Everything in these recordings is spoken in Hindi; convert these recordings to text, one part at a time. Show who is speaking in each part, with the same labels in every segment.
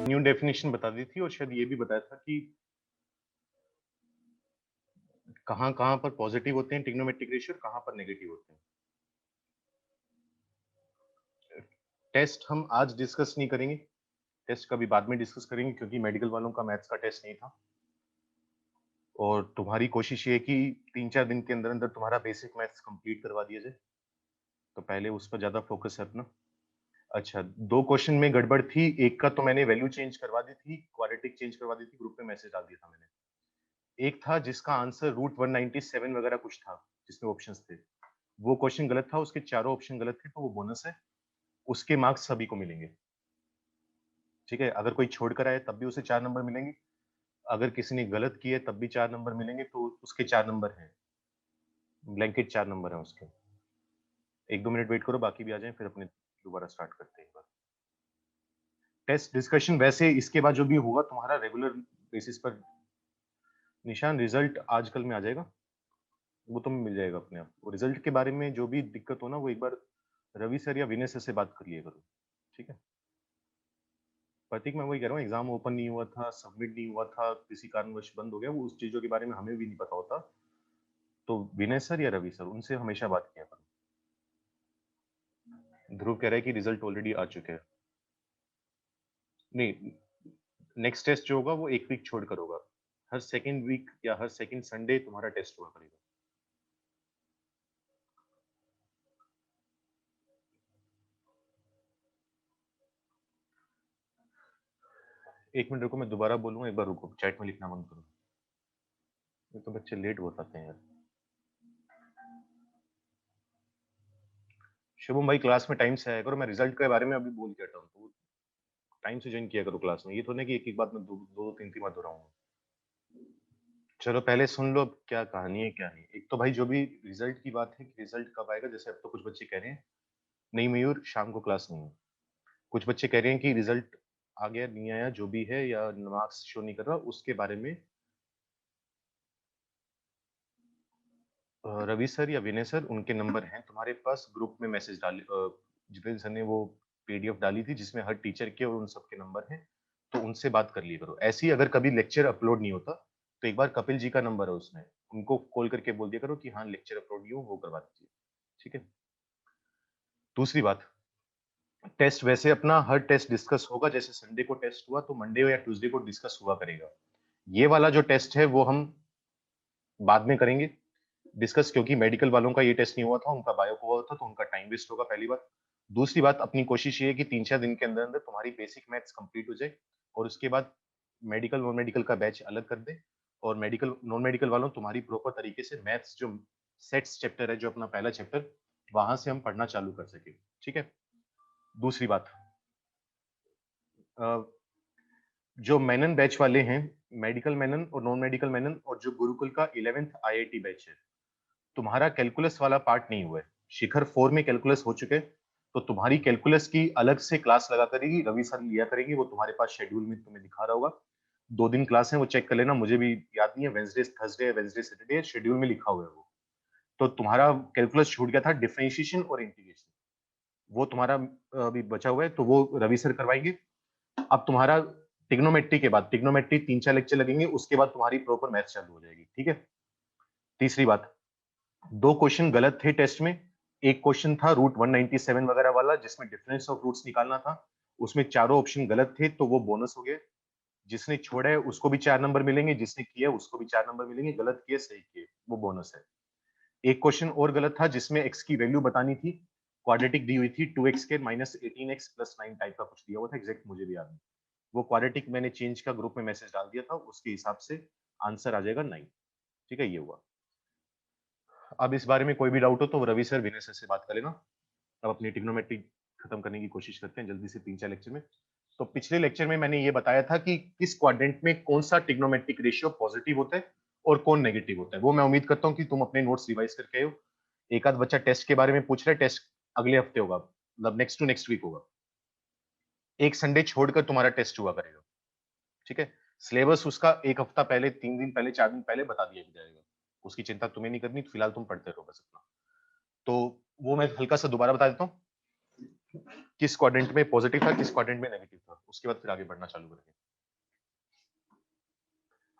Speaker 1: न्यू डेफिनेशन बता दी थी और शायद ये भी बताया था कि कहाँ-कहाँ पर पॉजिटिव होते हैं ट्रिग्नोमेट्रिक रेशियो और कहाँ पर नेगेटिव होते हैं। टेस्ट हम आज डिस्कस नहीं करेंगे, टेस्ट कभी बाद में डिस्कस करेंगे क्योंकि मेडिकल वालों का मैथ्स का टेस्ट नहीं था। और तुम्हारी कोशिश ये है कि 3-4 दिन के अंदर-अंदर तुम्हारा बेसिक मैथ्स कंप्लीट करवा दिया जाए। तो पहले उस पर ज़्यादा फोकस है अपना। अच्छा, 2 क्वेश्चन में गड़बड़ थी, एक का तो मैंने वैल्यू चेंज करवा दी थी, क्वाड्रेटिक चेंज करवा दी थी, ग्रुप में मैसेज डाल दिया था मैंने। एक था जिसका आंसर रूट 197 वगैरह कुछ था, जिसमें ऑप्शंस थे। वो क्वेश्चन गलत था, उसके चारों ऑप्शन गलत थे, तो वो बोनस है। उसके मार्क्स सभी को मिलेंगे। ठीक है? अगर कोई छोड़ कर आए तब भी उसे 4 नंबर मिलेंगे। अगर किसी ने गलत किए तब भी 4 नंबर मिलेंगे, तो उसके 4 नंबर हैं। ब्लैंकेट 4 नंबर हैं उसके। 1-2 मिनट वेट करो, बाकी भी आ जाएँ, फिर अपने दोबारा स्टार्ट करते हैं एक बार। टेस्ट डिस्कशन वैसे इसके बाद जो भी होगा तुम्हारा रेगुलर बेसिस पर निशान रिजल्ट आजकल में आ जाएगा। वो तुम्हें मिल जाएगा अपने आप। और रिजल्ट के बारे में जो भी दिक्कत हो ना, वो एक बार रवि सर या विनय सर से बात कर लिया करो। ठीक है? प्रतीक, मैं वही कह रहा हूँ, एग्जाम ओपन नहीं हुआ था, सबमिट नहीं हुआ था, किसी कारणवश बंद हो गया, वो उस चीजों के बारे में हमें भी नहीं पता होता। तो विनय सर या रवि सर, उनसे हमेशा बात किया करो। ध्रुव कह रहा है कि रिजल्ट ऑलरेडी आ चुके हैं। नहीं, नेक्स्ट टेस्ट जो होगा वो 1 वीक छोड़कर होगा। हर सेकंड वीक या हर सेकंड संडे तुम्हारा टेस्ट हुआ करेगा। एक मिनट रुको, मैं दोबारा बोलूंगा, एक बार रुको, चैट में लिखना बंद करो। ये तो बच्चे लेट बहुत आते हैं यार। शुभम भाई, क्लास में टाइम से आया करो, मैं रिजल्ट के बारे में अभी बोल के हटा हूँ, तो टाइम से ज्वाइन किया करो क्लास में। ये तो नहीं कि एक एक बात में दो तीन तीन बार दोहराऊंगा। चलो पहले सुन लो अब क्या कहानी है क्या नहीं। एक तो भाई जो भी रिजल्ट की बात है कि रिजल्ट कब आएगा, जैसे अब तो कुछ बच्चे कह रहे हैं नहीं मयूर शाम को क्लास नहीं है। कुछ बच्चे कह रहे हैं कि रिजल्ट आ गया नहीं आया जो भी है, या मार्क्स शो नहीं कर रहा, उसके बारे में रवि सर या विनय सर, उनके नंबर हैं तुम्हारे पास, ग्रुप में मैसेज डाल जितेंद्र सर ने वो पीडीएफ डाली थी जिसमें हर टीचर के और उन सबके नंबर हैं, तो उनसे बात कर लिया करो। ऐसी अगर कभी लेक्चर अपलोड नहीं होता तो एक बार कपिल जी का नंबर है उसमें, उनको कॉल करके बोल दिया करो कि हाँ लेक्चर अपलोड नहीं हो, वो करवा दीजिए। ठीक है? दूसरी बात, टेस्ट वैसे अपना हर टेस्ट डिस्कस होगा, जैसे संडे को टेस्ट हुआ तो मंडे या ट्यूसडे को डिस्कस हुआ करेगा। ये वाला जो टेस्ट है वो हम बाद में करेंगे डिस्कस, क्योंकि मेडिकल वालों का ये टेस्ट नहीं हुआ था, उनका बायो को हुआ था, तो उनका टाइम वेस्ट होगा पहली बात। दूसरी बात, अपनी कोशिश ये है कि 3-4 दिन के अंदर अंदर तुम्हारी बेसिक मैथ्स कंप्लीट हो जाए, और उसके बाद मेडिकल नॉन मेडिकल का बैच अलग कर दे, और मेडिकल नॉन मेडिकल वालों तुम्हारी प्रॉपर तरीके से मैथ्स जो सेट्स चैप्टर है, जो अपना पहला चैप्टर, वहां से हम पढ़ना चालू कर सके। ठीक है? दूसरी बात, जो मेनन बैच वाले हैं, मेडिकल मेनन और नॉन मेडिकल मेनन, और जो गुरुकुल का 11th आईआईटी बैच है, तुम्हारा कैलकुलस वाला पार्ट नहीं हुआ है। शिखर 4 में कैलकुलस हो चुके, तो तुम्हारी कैलकुलस की अलग से क्लास लगा करेगी, रवि सर लिया करेंगे, वो तुम्हारे पास शेड्यूल में तुम्हें दिखा रहा होगा। 2 दिन क्लास है, वो चेक कर लेना, मुझे भी याद नहीं है, Wednesday Thursday, Wednesday Saturday schedule में लिखा हुआ है वो। तो तुम्हारा कैलकुलस छूट गया था, डिफरेंशिएशन और इंटीग्रेशन, वो तुम्हारा अभी बचा हुआ है, तो वो रवि सर करवाएंगे। अब तुम्हारा टिग्नोमेट्री के बाद, टिग्नोमेट्री 3-4 लेक्चर लगेंगे, उसके बाद तुम्हारी प्रॉपर मैथ चालू हो जाएगी। ठीक है? तीसरी बात, 2 क्वेश्चन गलत थे टेस्ट में। एक क्वेश्चन था रूट 197 वगैरह वाला, जिसमें डिफरेंस ऑफ रूट्स निकालना था, उसमें चारों ऑप्शन गलत थे, तो वो बोनस हो गया। जिसने छोड़ा है उसको भी 4 नंबर मिलेंगे, जिसने किया उसको भी 4 नंबर मिलेंगे, गलत किए सही किए वो बोनस है। एक क्वेश्चन और गलत था जिसमें एक्स की वैल्यू बतानी थी, क्वाड्रेटिक दी हुई थी 2x के -18x + 9 टाइप का कुछ दिया हुआ था, एग्जैक्ट मुझे भी याद नहीं। वो क्वाड्रेटिक मैंने चेंज का ग्रुप में मैसेज डाल दिया था, उसके हिसाब से आंसर आ जाएगा 9। ठीक है? ये हुआ। अब इस बारे में कोई भी डाउट हो तो रवि सर विनय सर से बात कर लेना। अब अपनी ट्रिग्नोमेट्री खत्म करने की कोशिश करते हैं जल्दी से 3-4 लेक्चर में। तो पिछले लेक्चर में मैंने ये बताया था कि किस क्वाड्रेंट में कौन सा ट्रिग्नोमेट्रिक रेशियो पॉजिटिव होता है और कौन नेगेटिव होता है। वो मैं उम्मीद करता हूँ कि तुम अपने नोट्स रिवाइज करके आए हो। एक आध बच्चा टेस्ट के बारे में पूछ रहा है, टेस्ट अगले हफ्ते होगा, मतलब नेक्स्ट टू नेक्स्ट वीक होगा। एक संडे छोड़कर तुम्हारा टेस्ट हुआ करेगा। ठीक है? सिलेबस उसका 1 हफ्ता पहले, 3 दिन पहले, 4 दिन पहले बता दिया जाएगा। उसकी चिंता तुम्हें नहीं करनी, फिलहाल तुम पढ़ते रहो बस अपना। तो वो मैं हल्का सा दोबारा बता देता हूँ, किस क्वाड्रेंट में पॉजिटिव था, किस क्वाड्रेंट में नेगेटिव था। उसके बाद फिर आगे बढ़ना चालू करेंगे।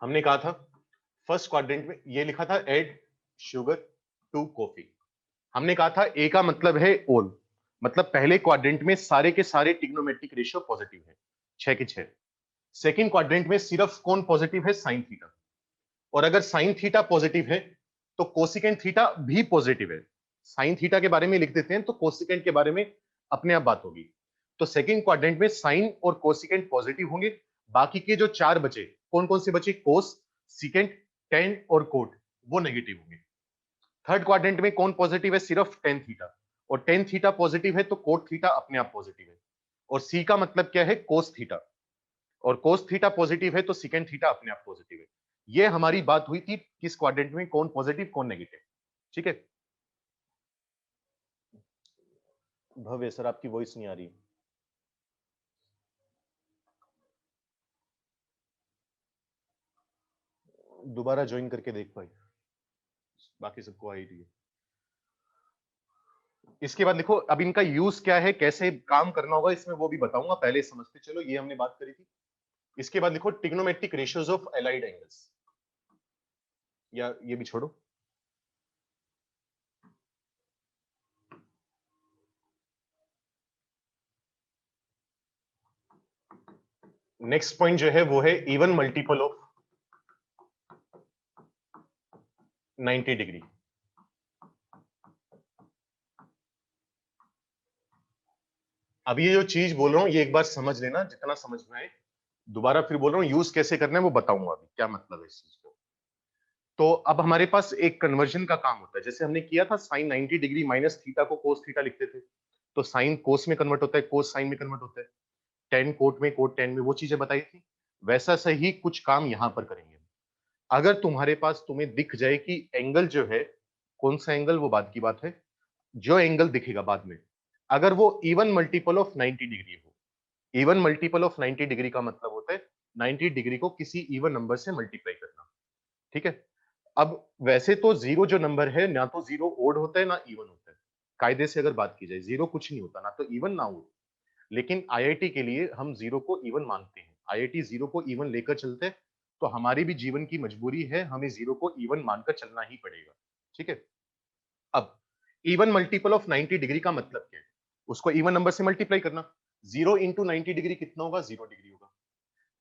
Speaker 1: हमने कहा था फर्स्ट क्वाड्रेंट में ये लिखा था ऐड शुगर टू कॉफी। हमने कहा था ए का मतलब है ऑल, मतलब पहले क्वाड्रेंट में सारे के सारे ट्रिग्नोमेट्रिक रेशियो पॉजिटिव है, 6 के 6। सेकंड क्वाड्रेंट में सिर्फ कौन पॉजिटिव है? Sine theta. और अगर साइन थीटा पॉजिटिव है तो कोसिकेंट थीटा भी पॉजिटिव है। साइन थीटा के बारे में लिख देते हैं तो कोसिकेंट के बारे में अपने आप बात होगी। तो सेकंड क्वाड्रेंट में साइन और कोसिकेंट पॉजिटिव होंगे, बाकी के जो 4 बचे कौन कौन से बचे? कोस, सिकेंट, टेन और कोट, वो नेगेटिव होंगे। थर्ड क्वाड्रेंट में कौन पॉजिटिव है? सिर्फ टेन थीटा, और टेन थीटा पॉजिटिव है तो कोट थीटा अपने आप पॉजिटिव है। और सी का मतलब क्या है? कोस थीटा, और कोस थीटा पॉजिटिव है तो सिकेंट थीटा अपने आप पॉजिटिव है। ये हमारी बात हुई थी किस क्वाड्रेंट में कौन पॉजिटिव कौन नेगेटिव। ठीक है। भव्य सर आपकी वॉइस नहीं आ रही। दोबारा ज्वाइन करके देख पाए, बाकी सबको आ ही रही है। इसके बाद देखो अब इनका यूज क्या है, कैसे काम करना होगा इसमें वो भी बताऊंगा, पहले समझते चलो, ये हमने बात करी थी। इसके बाद देखो trigonometric ratios of allied angles, या ये भी छोड़ो। नेक्स्ट पॉइंट जो है वो है इवन मल्टीपल ऑफ 90 डिग्री। अब ये जो चीज बोल रहा हूं ये एक बार समझ लेना, जितना समझ में आए। दोबारा फिर बोल रहा हूं यूज कैसे करना है वो बताऊंगा अभी क्या मतलब है इस चीज को। तो अब हमारे पास एक कन्वर्जन का काम होता है, जैसे हमने किया था साइन 90 डिग्री माइनस थीटा को कोस थीटा लिखते थे, तो साइन कोस में कन्वर्ट होता है, कोस साइन में कन्वर्ट होता है, टेन कोट में, कोट टेन में, वो चीजें बताई थी। वैसा सही कुछ काम यहां पर करेंगे। अगर तुम्हारे पास तुम्हें दिख जाए कि एंगल जो है, कौन सा एंगल वो बात की बात है, जो एंगल दिखेगा बाद में, अगर वो इवन मल्टीपल ऑफ 90 डिग्री हो, इवन मल्टीपल ऑफ 90 डिग्री का मतलब होता है 90 डिग्री को किसी इवन नंबर से मल्टीप्लाई करना। ठीक है। अब वैसे तो जीरो जो नंबर है ना तो जीरो ओड होता है ना इवन होता है, कायदे से अगर बात की जाए जीरो कुछ नहीं होता, ना तो इवन ना ओड। लेकिन आईआईटी के लिए हम जीरो को इवन मानते हैं, आईआईटी जीरो को इवन लेकर चलते हैं, तो हमारी भी जीवन की मजबूरी है, हमें जीरो को इवन मानकर चलना ही पड़ेगा। ठीक है। अब इवन मल्टीपल ऑफ 90 डिग्री का मतलब क्या है? उसको इवन नंबर से मल्टीप्लाई करना। जीरो इंटू 90 डिग्री कितना होगा? 0 डिग्री होगा।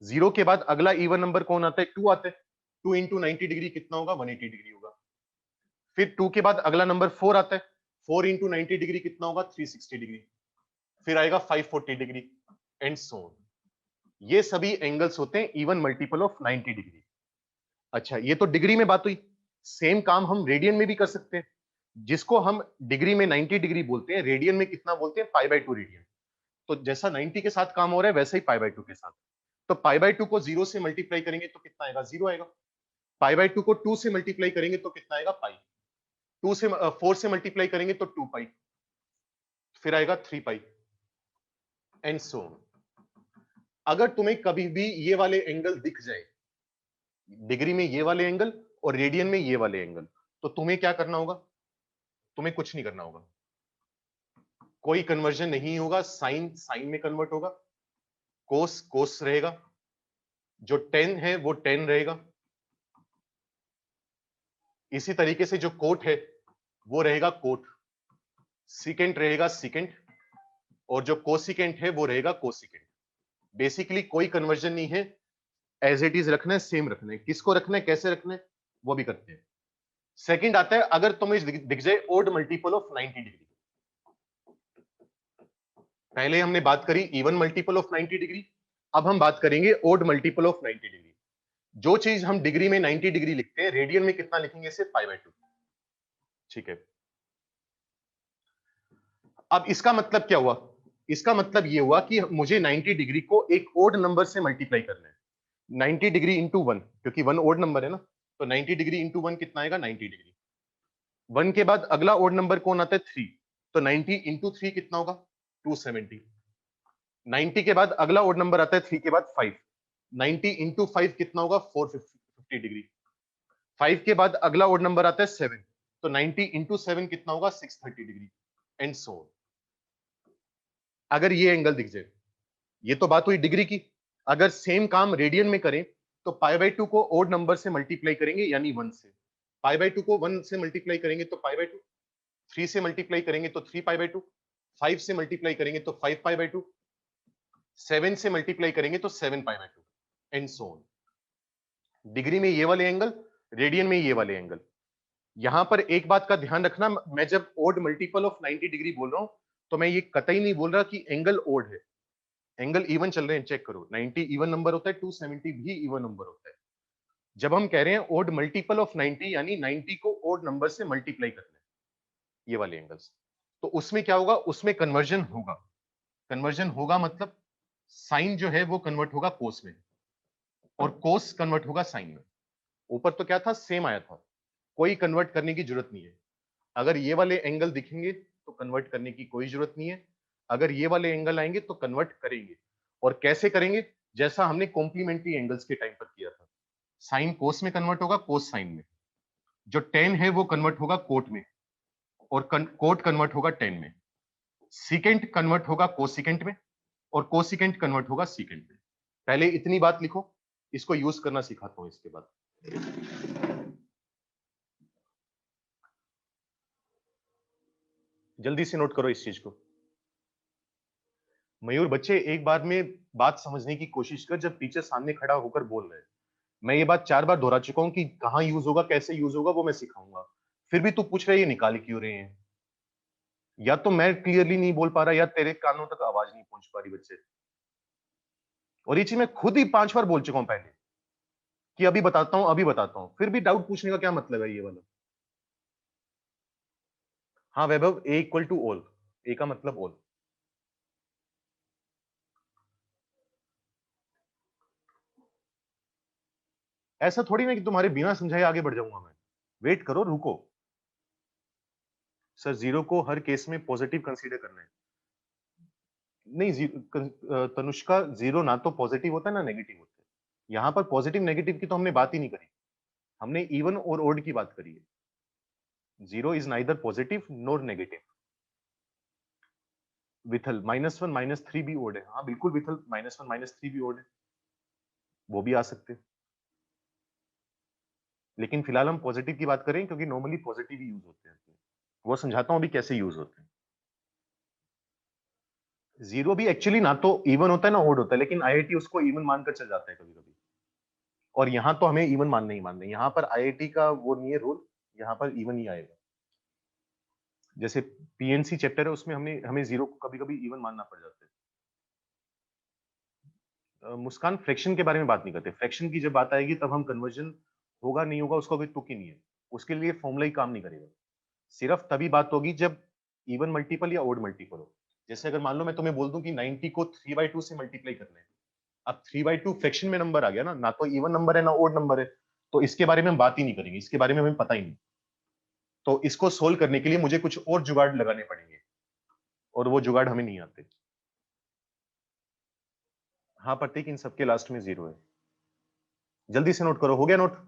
Speaker 1: जीरो के बाद अगला इवन नंबर कौन आता है? 2 आता है। 2 इंटू 90 डिग्री कितना होगा? 180 डिग्री होगा। फिर 2 के बाद अगला नंबर 4 आता है। 4 इंटू 90 डिग्री कितना होगा? 360 डिग्री। फिर आएगा 540 डिग्री एंड सो ऑन। ये सभी एंगल्स होते हैं इवन मल्टीपल ऑफ 90 डिग्री। अच्छा, ये तो डिग्री में बात हुई। सेम काम हम रेडियन में भी कर सकते हैं। जिसको हम डिग्री में 90 डिग्री बोलते हैं, रेडियन में कितना बोलते हैं? π/2 रेडियन। तो जैसा 90 के साथ काम हो रहा है वैसा ही π/2 के साथ। तो π/2 को 0 से मल्टीप्लाई करेंगे तो कितना आएगा? 0 आएगा। π/2 को 2 से मल्टीप्लाई करेंगे तो कितना आएगा? पाई। 2 से 4 से मल्टीप्लाई करेंगे तो 2 पाई, फिर आएगा 3 पाई एंड सो ऑन। अगर तुम्हें कभी भी ये वाले एंगल दिख जाए, डिग्री में ये वाले एंगल और रेडियन में ये वाले एंगल, तो तुम्हें क्या करना होगा? तुम्हें कुछ नहीं करना होगा, कोई कन्वर्जन नहीं होगा। साइन साइन में कन्वर्ट होगा, कोस कोस रहेगा, जो टेन है वो टेन रहेगा, इसी तरीके से जो कोट है वो रहेगा कोट, सिकेंट रहेगा सिकेंट, और जो कोसिकेंट है वो रहेगा कोसिकेंट। बेसिकली कोई कन्वर्जन नहीं है, एज इट इज रखना है, सेम रखना है। किसको रखना है, कैसे रखना है, वो भी करते हैं। सेकंड आता है अगर तुम्हें दिख जाए ओड मल्टीपल ऑफ 90 डिग्री। पहले हमने बात करी इवन मल्टीपल ऑफ 90 डिग्री, अब हम बात करेंगे ओड मल्टीपल ऑफ 90 डिग्री। जो चीज हम डिग्री में 90 डिग्री लिखते हैं, रेडियन में कितना लिखेंगे? सिर्फ π/2। ठीक है। अब इसका मतलब क्या हुआ? इसका मतलब ये हुआ कि मुझे 90 डिग्री को एक ओड नंबर से मल्टीप्लाई करना है। 90 डिग्री इंटू 1, क्योंकि 1 ओड नंबर है ना, तो 90 डिग्री इंटू 1 कितना आएगा? 90 डिग्री। 1 के बाद अगला ओड नंबर कौन आता है? 3, तो 90 इंटू 3 कितना होगा? 270। 90 के बाद अगला ओड नंबर आता है 3 के बाद 5, 90 इंटू 5 कितना होगा? 450 डिग्री। 5 के बाद अगला ओड नंबर आता है 7, तो 90 इंटू 7 कितना होगा? 630 डिग्री एंड सो। अगर ये एंगल दिख जाए, ये तो बात हुई डिग्री की। अगर सेम काम रेडियन में करें तो π/2 को ओड नंबर से मल्टीप्लाई करेंगे यानी 1 से। π/2 को 1 से मल्टीप्लाई करेंगे तो π/2, 3 से मल्टीप्लाई करेंगे तो 3π/2, 5 से मल्टीप्लाई करेंगे तो 5π/2, 7 से मल्टीप्लाई करेंगे तो 7π/2 एंड सो ऑन। डिग्री में ये वाले एंगल, रेडियन में ये वाले एंगल। यहां पर एक बात का ध्यान रखना, मैं जब ओड मल्टीपल ऑफ 90 डिग्री बोल रहा हूं तो मैं ये कतई नहीं बोल रहा कि एंगल ओड है। एंगल इवन चल रहे हैं, चेक करो। 90 इवन नंबर होता है, 270 भी इवन नंबर होता है। जब हम कह रहे हैं ओड मल्टीपल ऑफ 90 यानी 90 को ओड नंबर से मल्टीप्लाई करना है, ये वाले एंगल्स, तो उसमें क्या होगा, उसमें कन्वर्जन होगा। कन्वर्जन होगा मतलब साइन जो है वो कन्वर्ट होगा कोस में और कोस कन्वर्ट होगा साइन में। ऊपर तो क्या था, सेम आया था, कोई कन्वर्ट करने की जरूरत नहीं है। अगर ये वाले एंगल दिखेंगे तो कन्वर्ट करने की कोई जरूरत नहीं है, अगर ये वाले एंगल आएंगे तो कन्वर्ट करेंगे। और कैसे करेंगे, जैसा हमने कॉम्प्लीमेंट्री एंगल्स के टाइम पर किया था। साइन कोस में कन्वर्ट होगा, कोस साइन में। जो टेन है वो कन्वर्ट होगा कोट में और कोट कन्वर्ट होगा टेन में। सीकेंट कन्वर्ट होगा कोसिकेंट में और कोसिकेंट कन्वर्ट होगा सीकेंट में। पहले इतनी बात लिखो, इसको यूज करना सिखाता हूं इसके बाद। जल्दी से नोट करो इस चीज को। मयूर बच्चे, एक बार में बात समझने की कोशिश कर, जब टीचर सामने खड़ा होकर बोल रहे हैं। मैं ये बात 4 बार दोहरा चुका हूं कि कहां यूज होगा, कैसे यूज होगा, वो मैं सिखाऊंगा। फिर भी तू पूछ रहा है ये निकाल क्यों रहे हैं। या तो मैं क्लियरली नहीं बोल पा रहा या तेरे कानों तक आवाज नहीं पहुंच पा रही बच्चे। और ये चीज मैं खुद ही 5 बार बोल चुका हूं पहले कि अभी बताता हूं, अभी बताता हूं। फिर भी डाउट पूछने का क्या मतलब है ये वाला। हाँ वैभव, ए इक्वल टू ऑल, ए का मतलब ऑल। ऐसा थोड़ी ना कि तुम्हारे बिना समझाए आगे बढ़ जाऊंगा मैं। वेट करो, रुको। सर जीरो को हर केस में पॉजिटिव कंसीडर करना है। नहीं तनुष्का, जीरो ना तो पॉजिटिव होता है ना नेगेटिव होता है। यहां पर पॉजिटिव नेगेटिव की तो हमने बात ही नहीं करी, हमने इवन और ओड की बात करी है। Zero is neither positive nor negative. विथल -1 -3 भी ओड है। हाँ बिल्कुल विथल, -1 -3 भी ओड है, वो भी आ सकते हैं। लेकिन फिलहाल हम पॉजिटिव की बात करें क्योंकि नॉर्मली पॉजिटिव ही यूज होते हैं। वो समझाता हूं अभी कैसे यूज होते हैं। जीरो भी एक्चुअली ना तो इवन होता है ना ओड होता है, लेकिन आईआईटी उसको इवन मानकर चल जाता है कभी कभी। और यहाँ तो हमें इवन मानने ही मानने, यहाँ पर आईआईटी का वो नहीं है रूल, यहाँ पर इवन ही आएगा। जैसे पीएनसी चैप्टर है उसमें हमने हमें जीरो को कभी कभी इवन मानना पड़ जाता है। मुस्कान, फ्रैक्शन के बारे में बात नहीं करते। फ्रैक्शन की जब बात आएगी तब हम कन्वर्जन होगा नहीं होगा उसका कोई तुक ही नहीं है, उसके लिए फॉर्मूला ही काम नहीं करेगा। सिर्फ तभी बात होगी जब इवन मल्टीपल या ओड मल्टीपल हो। जैसे अगर मान लो मैं तुम्हें बोल दूं कि 90 को 3/2 से मल्टीप्लाई करना है। अब 3/2 फ्रैक्शन में नंबर आ गया ना, ना तो इवन नंबर है ना ओड नंबर है, तो इसके बारे में हम बात ही नहीं करेंगे, इसके बारे में हमें पता ही नहीं। तो इसको सोल्व करने के लिए मुझे कुछ और जुगाड़ लगाने पड़ेंगे और वो जुगाड़ हमें नहीं आते। हाँ प्रतीक, इन सबके लास्ट में जीरो है। जल्दी से नोट करो, हो गया नोट?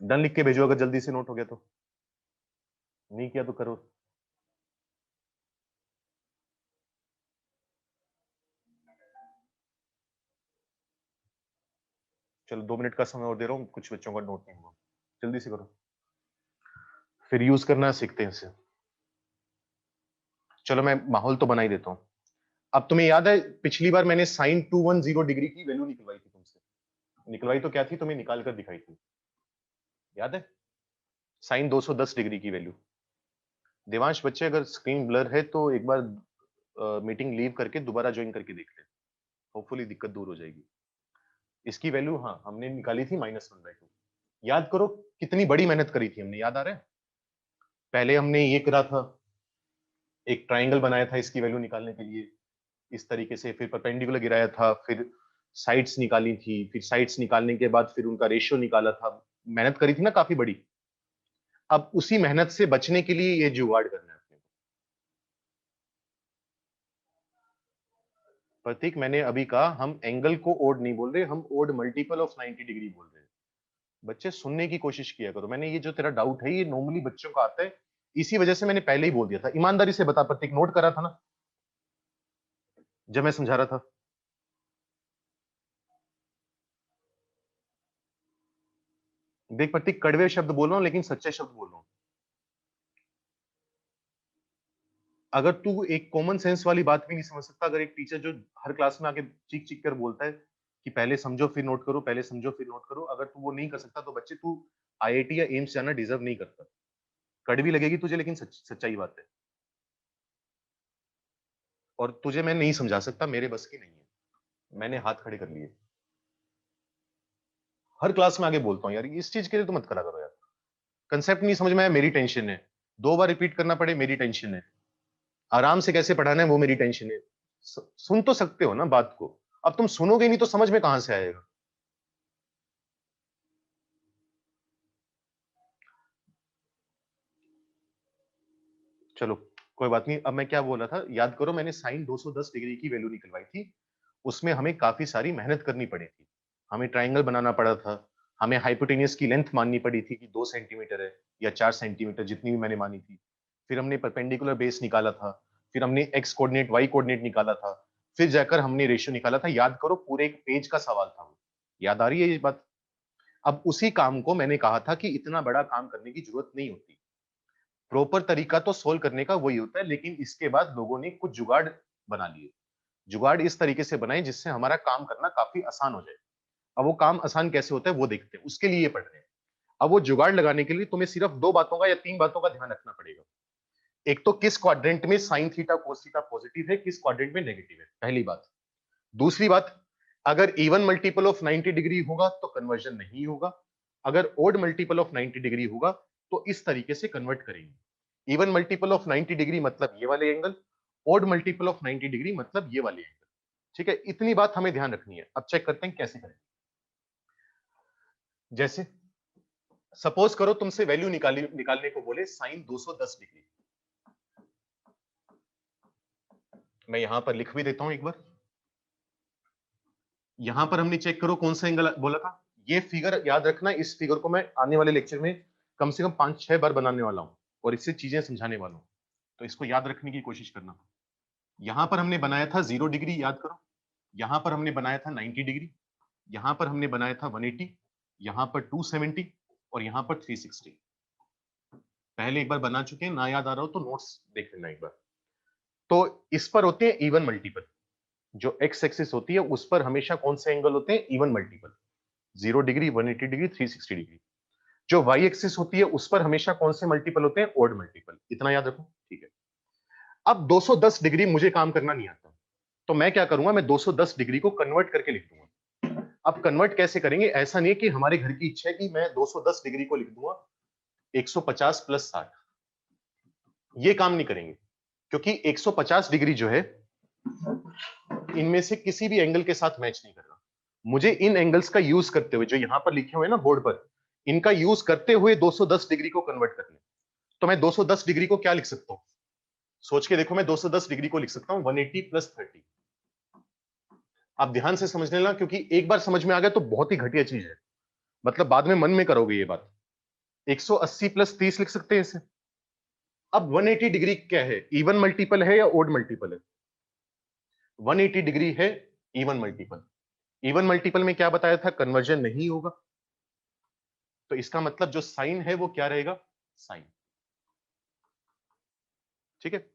Speaker 1: डन लिख के भेजो अगर जल्दी से नोट हो गया तो, नहीं किया तो करो। चलो 2 मिनट का समय और दे रहा हूँ, कुछ बच्चों का नोट नहीं हुआ, जल्दी से करो, फिर यूज करना सीखते हैं इसे। चलो मैं माहौल तो बना ही देता हूँ। अब तुम्हें याद है पिछली बार मैंने साइन 210 डिग्री की वैल्यू निकलवाई थी तुमसे। निकलवाई तो क्या थी, तुम्हें निकाल कर दिखाई थी, याद है? साइन 210 डिग्री की वैल्यू। देवांश बच्चे, अगर स्क्रीन ब्लर है तो एक बार मीटिंग लीव करके दोबारा ज्वाइन करके देख ले, होपफुली दिक्कत दूर हो जाएगी। इसकी वैल्यू हाँ हमने निकाली थी -1/2। याद करो कितनी बड़ी मेहनत करी थी हमने, याद आ रहा है? पहले हमने ये करा था, एक ट्राइंगल बनाया था इसकी वैल्यू निकालने के लिए इस तरीके से, फिर परपेंडिकुलर गिराया था, फिर साइड्स निकाली थी, फिर साइड्स निकालने के बाद फिर उनका रेशियो निकाला था। मेहनत करी थी ना काफी बड़ी। अब उसी मेहनत से बचने के लिए ये जुगाड़ करना है अपने को। प्रतीक, मैंने अभी कहा हम एंगल को ओड नहीं बोल रहे, हम ओड मल्टीपल ऑफ 90 डिग्री बोल रहे हैं। बच्चे सुनने की कोशिश किया करो। मैंने ये जो तेरा डाउट है ये नॉर्मली बच्चों का आता है, इसी वजह से मैंने पहले ही बोल दिया था। ईमानदारी से बता प्रतीक, नोट करा था ना? जब मैं समझा रहा था। देख प्रतीक, कड़वे शब्द बोल रहा हूं लेकिन सच्चे शब्द बोल रहा हूं। अगर तू एक कॉमन सेंस वाली बात भी नहीं समझ सकता, अगर एक टीचर जो हर क्लास में आके चीख चीख कर बोलता है कि पहले समझो फिर नोट करो, पहले समझो फिर नोट करो, अगर तू वो नहीं कर सकता तो बच्चे तू आईआईटी या एम्स जाना डिजर्व नहीं करता। कड़वी लगेगी तुझे लेकिन सच्चाई बात है। और तुझे मैं नहीं समझा सकता, मेरे बस की नहीं है। मैंने हाथ खड़े कर लिए। हर क्लास में आगे बोलता हूँ यार, इस चीज के लिए तो मत करा करो यार। कंसेप्ट नहीं समझ में आया, मेरी टेंशन है। 2 बार रिपीट करना पड़े, मेरी टेंशन है। आराम से कैसे पढ़ाना है वो मेरी टेंशन है। सुन तो सकते हो ना बात को। अब तुम सुनोगे नहीं तो समझ में कहां से आएगा। चलो कोई बात नहीं। अब मैं क्या बोल रहा था, याद करो मैंने साइन 210 डिग्री की वैल्यू निकलवाई थी। उसमें हमें काफी सारी मेहनत करनी पड़ी थी। हमें ट्राइंगल बनाना पड़ा था। हमें हाइपोटेनियस की लेंथ माननी पड़ी थी कि 2 सेंटीमीटर है या 4 सेंटीमीटर, जितनी भी मैंने मानी थी। फिर हमने परपेंडिकुलर बेस निकाला था। फिर हमने एक्स कोऑर्डिनेट वाई कोऑर्डिनेट निकाला था। फिर जाकर हमने रेशियो निकाला था। याद करो, पूरे एक पेज का सवाल था वो। याद आ रही है ये बात? अब उसी काम को मैंने कहा था कि इतना बड़ा काम करने की जरूरत नहीं होती। प्रॉपर तरीका तो सोल्व करने का वही होता है, लेकिन इसके बाद लोगों ने कुछ जुगाड़ बना लिए। जुगाड़ इस तरीके से बनाए जिससे हमारा काम करना काफी आसान हो जाए। अब वो काम आसान कैसे होता है वो देखते हैं, उसके लिए ये पढ़ रहे हैं। अब वो जुगाड़ लगाने के लिए तुम्हें सिर्फ 2 बातों का या 3 बातों का ध्यान रखना पड़ेगा। एक तो किस क्वाड्रेंट में sine theta cos theta positive है, किस क्वाड्रेंट में नेगेटिव है, पहली बात। दूसरी बात, अगर इवन मल्टीपल ऑफ 90 डिग्री होगा तो कन्वर्जन नहीं होगा। अगर ओड मल्टीपल ऑफ 90 डिग्री होगा तो इस तरीके से कन्वर्ट करेंगे। इवन मल्टीपल ऑफ 90 डिग्री मतलब ये वाले angle, odd multiple of 90 degree मतलब ये वाले एंगल। ठीक है, इतनी बात हमें ध्यान रखनी है। अब चेक करते हैं कैसे करें। जैसे सपोज करो तुमसे वैल्यू निकालने को बोले साइन 210 डिग्री। मैं यहां पर लिख भी देता हूं एक बार। यहां पर हमने चेक करो कौन सा एंगल बोला था। ये फिगर याद रखना, इस फिगर को मैं आने वाले लेक्चर में कम से कम 5-6 बार बनाने वाला हूं और इससे चीजें समझाने वाला हूं। तो इसको याद रखने की कोशिश करना। यहां पर हमने बनाया था 0 डिग्री, याद करो। यहां पर हमने बनाया था 90 डिग्री। यहां पर हमने बनाया था 180। यहां पर 270 और यहां पर 360। पहले एक बार बना चुके हैं, ना याद आ रहा हो तो नोट्स देख लेना एक बार। तो इस पर होते हैं इवन मल्टीपल। जो एक्स एक्सिस होती है उस पर हमेशा कौन से एंगल होते हैं? Even multiple. 0 degree, 180 degree, 360 degree. जो वाई एक्सिस होती है उस पर हमेशा कौन से मल्टीपल होते हैं? Odd multiple. इतना याद रखो, ठीक है। अब 210 डिग्री मुझे काम करना नहीं आता, तो मैं क्या करूंगा, मैं 210 डिग्री को कन्वर्ट करके लिख दूंगा। अब कन्वर्ट कैसे करेंगे? ऐसा नहीं है कि हमारे घर की इच्छा है कि मैं 210 डिग्री को लिख दूंगा 150 प्लस 60। ये काम नहीं करेंगे, क्योंकि 150 डिग्री जो है इनमें से किसी भी एंगल के साथ मैच नहीं कर रहा। मुझे इन एंगल्स का यूज करते हुए, जो यहां पर लिखे हुए ना बोर्ड पर, इनका यूज करते हुए 210 डिग्री को कन्वर्ट करना। तो मैं 210 डिग्री को क्या लिख सकता हूं? सोच के देखो, मैं 210 डिग्री को लिख सकता हूं 180 प्लस 30। आप ध्यान से समझ लेना, क्योंकि एक बार समझ में आ गया तो बहुत ही घटिया चीज है। मतलब बाद में मन में करोगे ये बात। 180 प्लस 30 लिख सकते हैं इसे। अब 180 डिग्री क्या है? इवन मल्टीपल है या ओड मल्टीपल है? 180 डिग्री है इवन मल्टीपल। इवन मल्टीपल में क्या बताया था? कन्वर्जन नहीं होगा। तो इसका मतलब जो साइन है वो क्या रहेगा? साइन। ठीक है।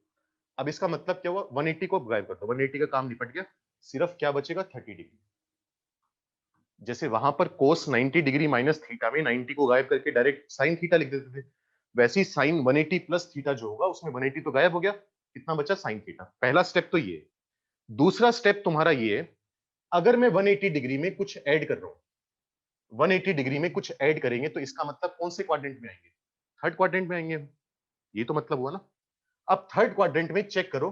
Speaker 1: अब इसका मतलब क्या हुआ? 180 को गायब कर दो, 180 का काम निपट गया। सिर्फ क्या बचेगा? 30 डिग्री। जैसे वहां पर कोस 90 डिग्री माइनस थीटा में 90 को गायब करके डायरेक्ट साइन थीटा लिख देते थे, वैसे ही साइन 180 प्लस थीटा जो होगा उसमें 180 तो गायब हो गया। कितना बचा? Sine theta. पहला स्टेप तो ये। दूसरा स्टेप तुम्हारा ये है, अगर मैं 180 डिग्री में कुछ ऐड कर रहा हूं, 180 डिग्री में कुछ ऐड करेंगे तो इसका मतलब कौन से क्वाड्रेंट में आएंगे? थर्ड क्वाड्रेंट में आएंगे। ये तो मतलब हुआ ना। अब थर्ड क्वाड्रेंट में चेक करो,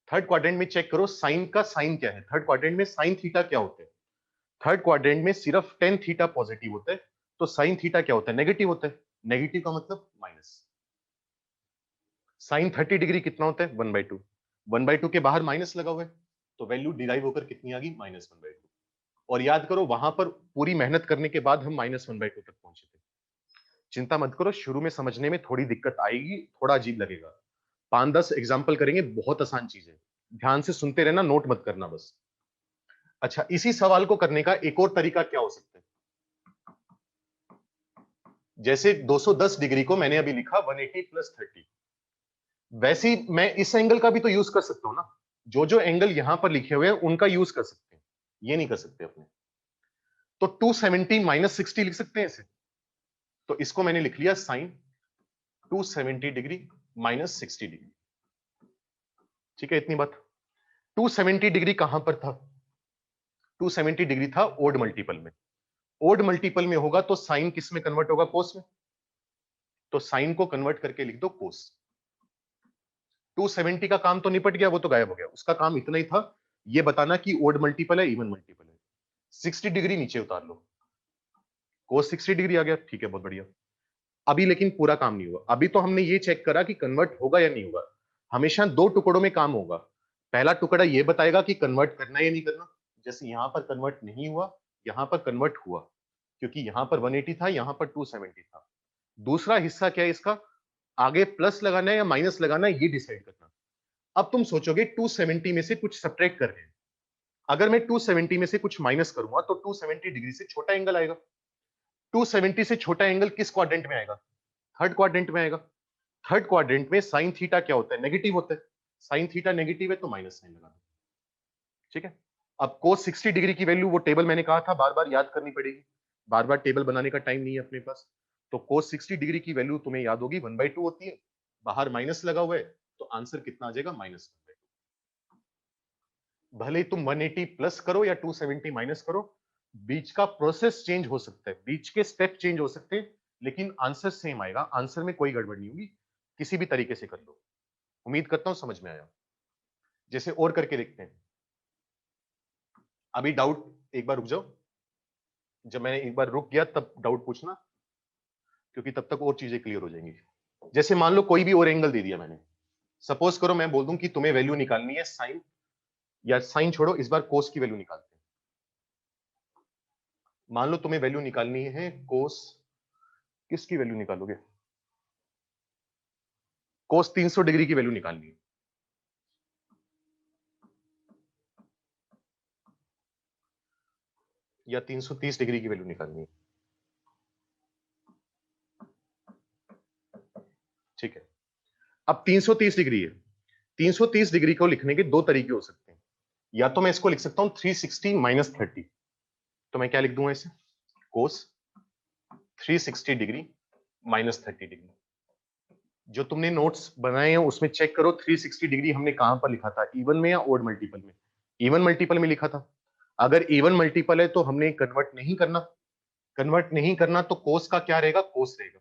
Speaker 1: थर्ड क्वाड्रेंट में चेक करो साइन का साइन क्या है। थर्ड क्वाड्रेंट में साइन थीटा क्या होते हैं? थर्ड क्वाड्रेंट में सिर्फ टेन थीटा पॉजिटिव होता है, तो साइन थीटा क्या होता है? नेगेटिव होता है। नेगेटिव का मतलब माइनस। साइन 30 डिग्री कितना होता है? 1/2। 1/2 के बाहर माइनस लगा हुआ है, तो वैल्यू डिराइव होकर कितनी आ गई? -1/2। और याद करो वहां पर पूरी मेहनत करने के बाद हम -1/2 तक पहुंचे थे। चिंता मत करो, शुरू में समझने में थोड़ी दिक्कत आएगी, थोड़ा अजीब लगेगा। 5-10 एग्जाम्पल करेंगे, बहुत आसान चीज है। ध्यान से सुनते रहना, नोट मत करना बस। अच्छा, इसी सवाल को करने का एक और तरीका क्या हो सकता है? जैसे 210 डिग्री को मैंने अभी लिखा 180 प्लस 30, वैसे ही मैं इस एंगल का भी तो यूज कर सकता हूं ना। जो जो एंगल यहां पर लिखे हुए हैं उनका यूज कर सकते हैं, ये नहीं कर सकते अपने। तो 270 माइनस 60 लिख सकते हैं इसे। तो इसको मैंने लिख लिया साइन 270 डिग्री माइनस 60 डिग्री। ठीक है, इतनी बात। 270 डिग्री कहां पर था? 270 डिग्री था ओड मल्टीपल में। ओड मल्टीपल में होगा तो साइन किस में कन्वर्ट होगा? कोस में। तो साइन को कन्वर्ट करके लिख दो कोस। 270 का काम तो निपट गया, वो तो गायब हो गया। उसका काम इतना ही था, ये बताना कि ओड मल्टीपल है इवन मल्टीपल है। 60 डिग्री नीचे उतार लो, कोस 60 डिग्री आ गया। ठीक है, बहुत बढ़िया। अभी लेकिन पूरा काम नहीं हुआ। अभी तो हमने ये चेक करा कि कन्वर्ट होगा या नहीं होगा। हमेशा दो टुकड़ों में काम होगा। पहला टुकड़ा ये बताएगा कि कन्वर्ट करना है या नहीं करना। जैसे यहां पर कन्वर्ट नहीं हुआ, यहां पर कन्वर्ट हुआ, क्योंकि यहां पर 180 था, यहां पर 270 था। दूसरा हिस्सा क्या है इसका? आगे प्लस लगाना है या माइनस लगाना है, ये डिसाइड करना। अब तुम सोचोगे 270 में से कुछ सब्ट्रैक्ट कर रहे हैं। अगर मैं 270 में से कुछ माइनस करूंगा तो 270 डिग्री से छोटा एंगल आएगा। 270 से छोटा एंगल किस क्वाड्रेंट में आएगा? थर्ड क्वाड्रेंट में आएगा। थर्ड क्वाड्रेंट में साइन थीटा क्या होता है? नेगेटिव होता है। साइन थीटा नेगेटिव है तो माइनस साइन लगा दो। ठीक है। अब कोस 60 डिग्री की वैल्यू, वो टेबल मैंने कहा था बार बार याद करनी पड़ेगी। बार बार टेबल बनाने का टाइम नहीं है अपने पास। तो कोस 60 डिग्री की वैल्यू तुम्हें याद होगी 1/2 होती है। बाहर माइनस लगा हुआ है तो आंसर कितना आ जाएगा? -1/2। भले ही तुम 180 प्लस करो या 270 माइनस करो, बीच का प्रोसेस चेंज हो सकता है, बीच के स्टेप चेंज हो सकते हैं, लेकिन आंसर सेम आएगा। आंसर में कोई गड़बड़ नहीं होगी। किसी भी तरीके से कर लो। उम्मीद करता हूं समझ में आया। जैसे और करके देखते हैं। अभी डाउट एक बार रुक जाओ। जब मैं एक बार रुक गया तब डाउट पूछना, क्योंकि तब तक और चीजें क्लियर हो जाएंगी। जैसे मान लो कोई भी और एंगल दे दिया मैंने। सपोज करो मैं बोल दूं कि तुम्हें वैल्यू निकालनी है साइन, या साइन छोड़ो, इस बार कोस की वैल्यू निकालते हैं। मान लो तुम्हें वैल्यू निकालनी है कोस, किसकी वैल्यू निकालोगे? कोस 300 डिग्री की वैल्यू निकालनी है। या 330 डिग्री की वैल्यू निकालनी है। ठीक है। अब 330 डिग्री है। 330 डिग्री को लिखने के दो तरीके हो सकते हैं। या तो मैं इसको लिख सकता हूं 360 माइनस 30। तो मैं क्या लिख दूंगा इसे? कोस 360 डिग्री माइनस 30 डिग्री। जो तुमने नोट्स बनाए हैं उसमें चेक करो 360 डिग्री हमने कहां पर लिखा था, इवन में या ओड मल्टीपल में? इवन मल्टीपल में लिखा था। अगर इवन मल्टीपल है तो हमने कन्वर्ट नहीं करना। कन्वर्ट नहीं करना तो कोस का क्या रहेगा? कोस रहेगा।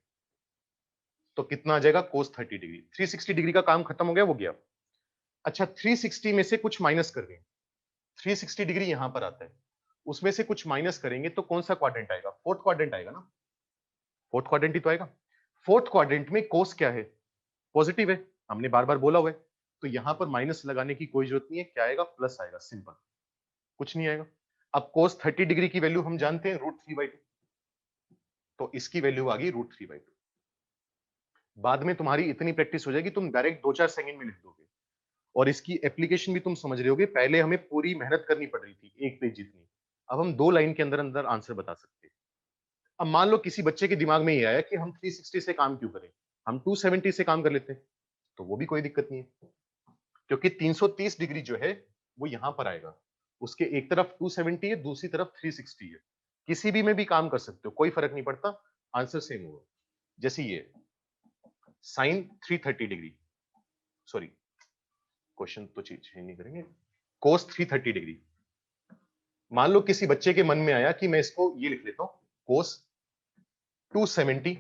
Speaker 1: तो कितना आ जाएगा? कोस 30 डिग्री। 360 डिग्री का काम खत्म हो गया, वो गया। अच्छा, 360 में से कुछ माइनस कर दें। 360 डिग्री यहां पर आता है, उसमें से कुछ माइनस करेंगे तो कौन सा क्वाड्रेंट आएगा? फोर्थ क्वाड्रेंट आएगा ना। फोर्थ क्वाड्रेंट ही तो आएगा। फोर्थ क्वाड्रेंट में कोस क्या है? पॉजिटिव है, हमने बार बार बोला हुआ है। तो यहां पर माइनस लगाने की कोई जरूरत नहीं है। क्या आएगा? प्लस आएगा, सिंपल। कुछ नहीं आएगा। अब कोस 30 डिग्री की वैल्यू हम जानते हैं √3/2। तो इसकी वैल्यू आ गई √3/2। बाद में तुम्हारी इतनी प्रैक्टिस हो जाएगी, तुम डायरेक्ट 2-4 सेकंड में लिख दोगे। और इसकी एप्लीकेशन भी तुम समझ रहे होगे। पहले हमें पूरी मेहनत करनी पड़ रही थी, एक पेज जितनी। अब हम 2 लाइन के अंदर अंदर आंसर बता सकते हैं। अब मान लो किसी बच्चे के दिमाग में ये आया कि हम 360 से काम क्यों करें, हम 270 से काम कर लेते हैं। तो वो भी कोई दिक्कत नहीं है, क्योंकि 330 डिग्री जो है वो यहां पर आएगा। उसके एक तरफ 270 है, दूसरी तरफ 360 है। किसी भी में भी काम कर सकते हो, कोई फर्क नहीं पड़ता, आंसर सेम होगा। जैसे ये साइन 330 डिग्री, सॉरी क्वेश्चन तो चेंज नहीं करेंगे, कोस 330 डिग्री। मान लो किसी बच्चे के मन में आया कि मैं इसको ये लिख लेता हूं, कोस 270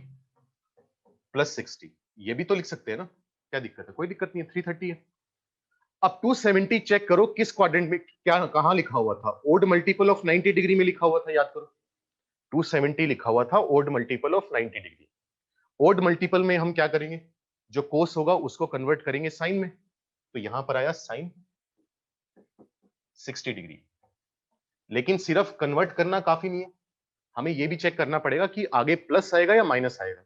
Speaker 1: प्लस 60। ये भी तो लिख सकते हैं ना, क्या दिक्कत है? कोई दिक्कत नहीं है, 330 है। अब 270 चेक करो किस क्वाड्रेंट में, क्या कहां लिखा हुआ था? ओड मल्टीपल ऑफ 90 डिग्री में लिखा हुआ था, याद करो। 270 लिखा हुआ था odd multiple of 90 degree. Odd multiple में हम क्या करेंगे? जो कोस होगा उसको कन्वर्ट करेंगे साइन में। तो यहां पर आया साइन 60 डिग्री। लेकिन सिर्फ कन्वर्ट करना काफी नहीं है, हमें यह भी चेक करना पड़ेगा कि आगे प्लस आएगा या माइनस आएगा।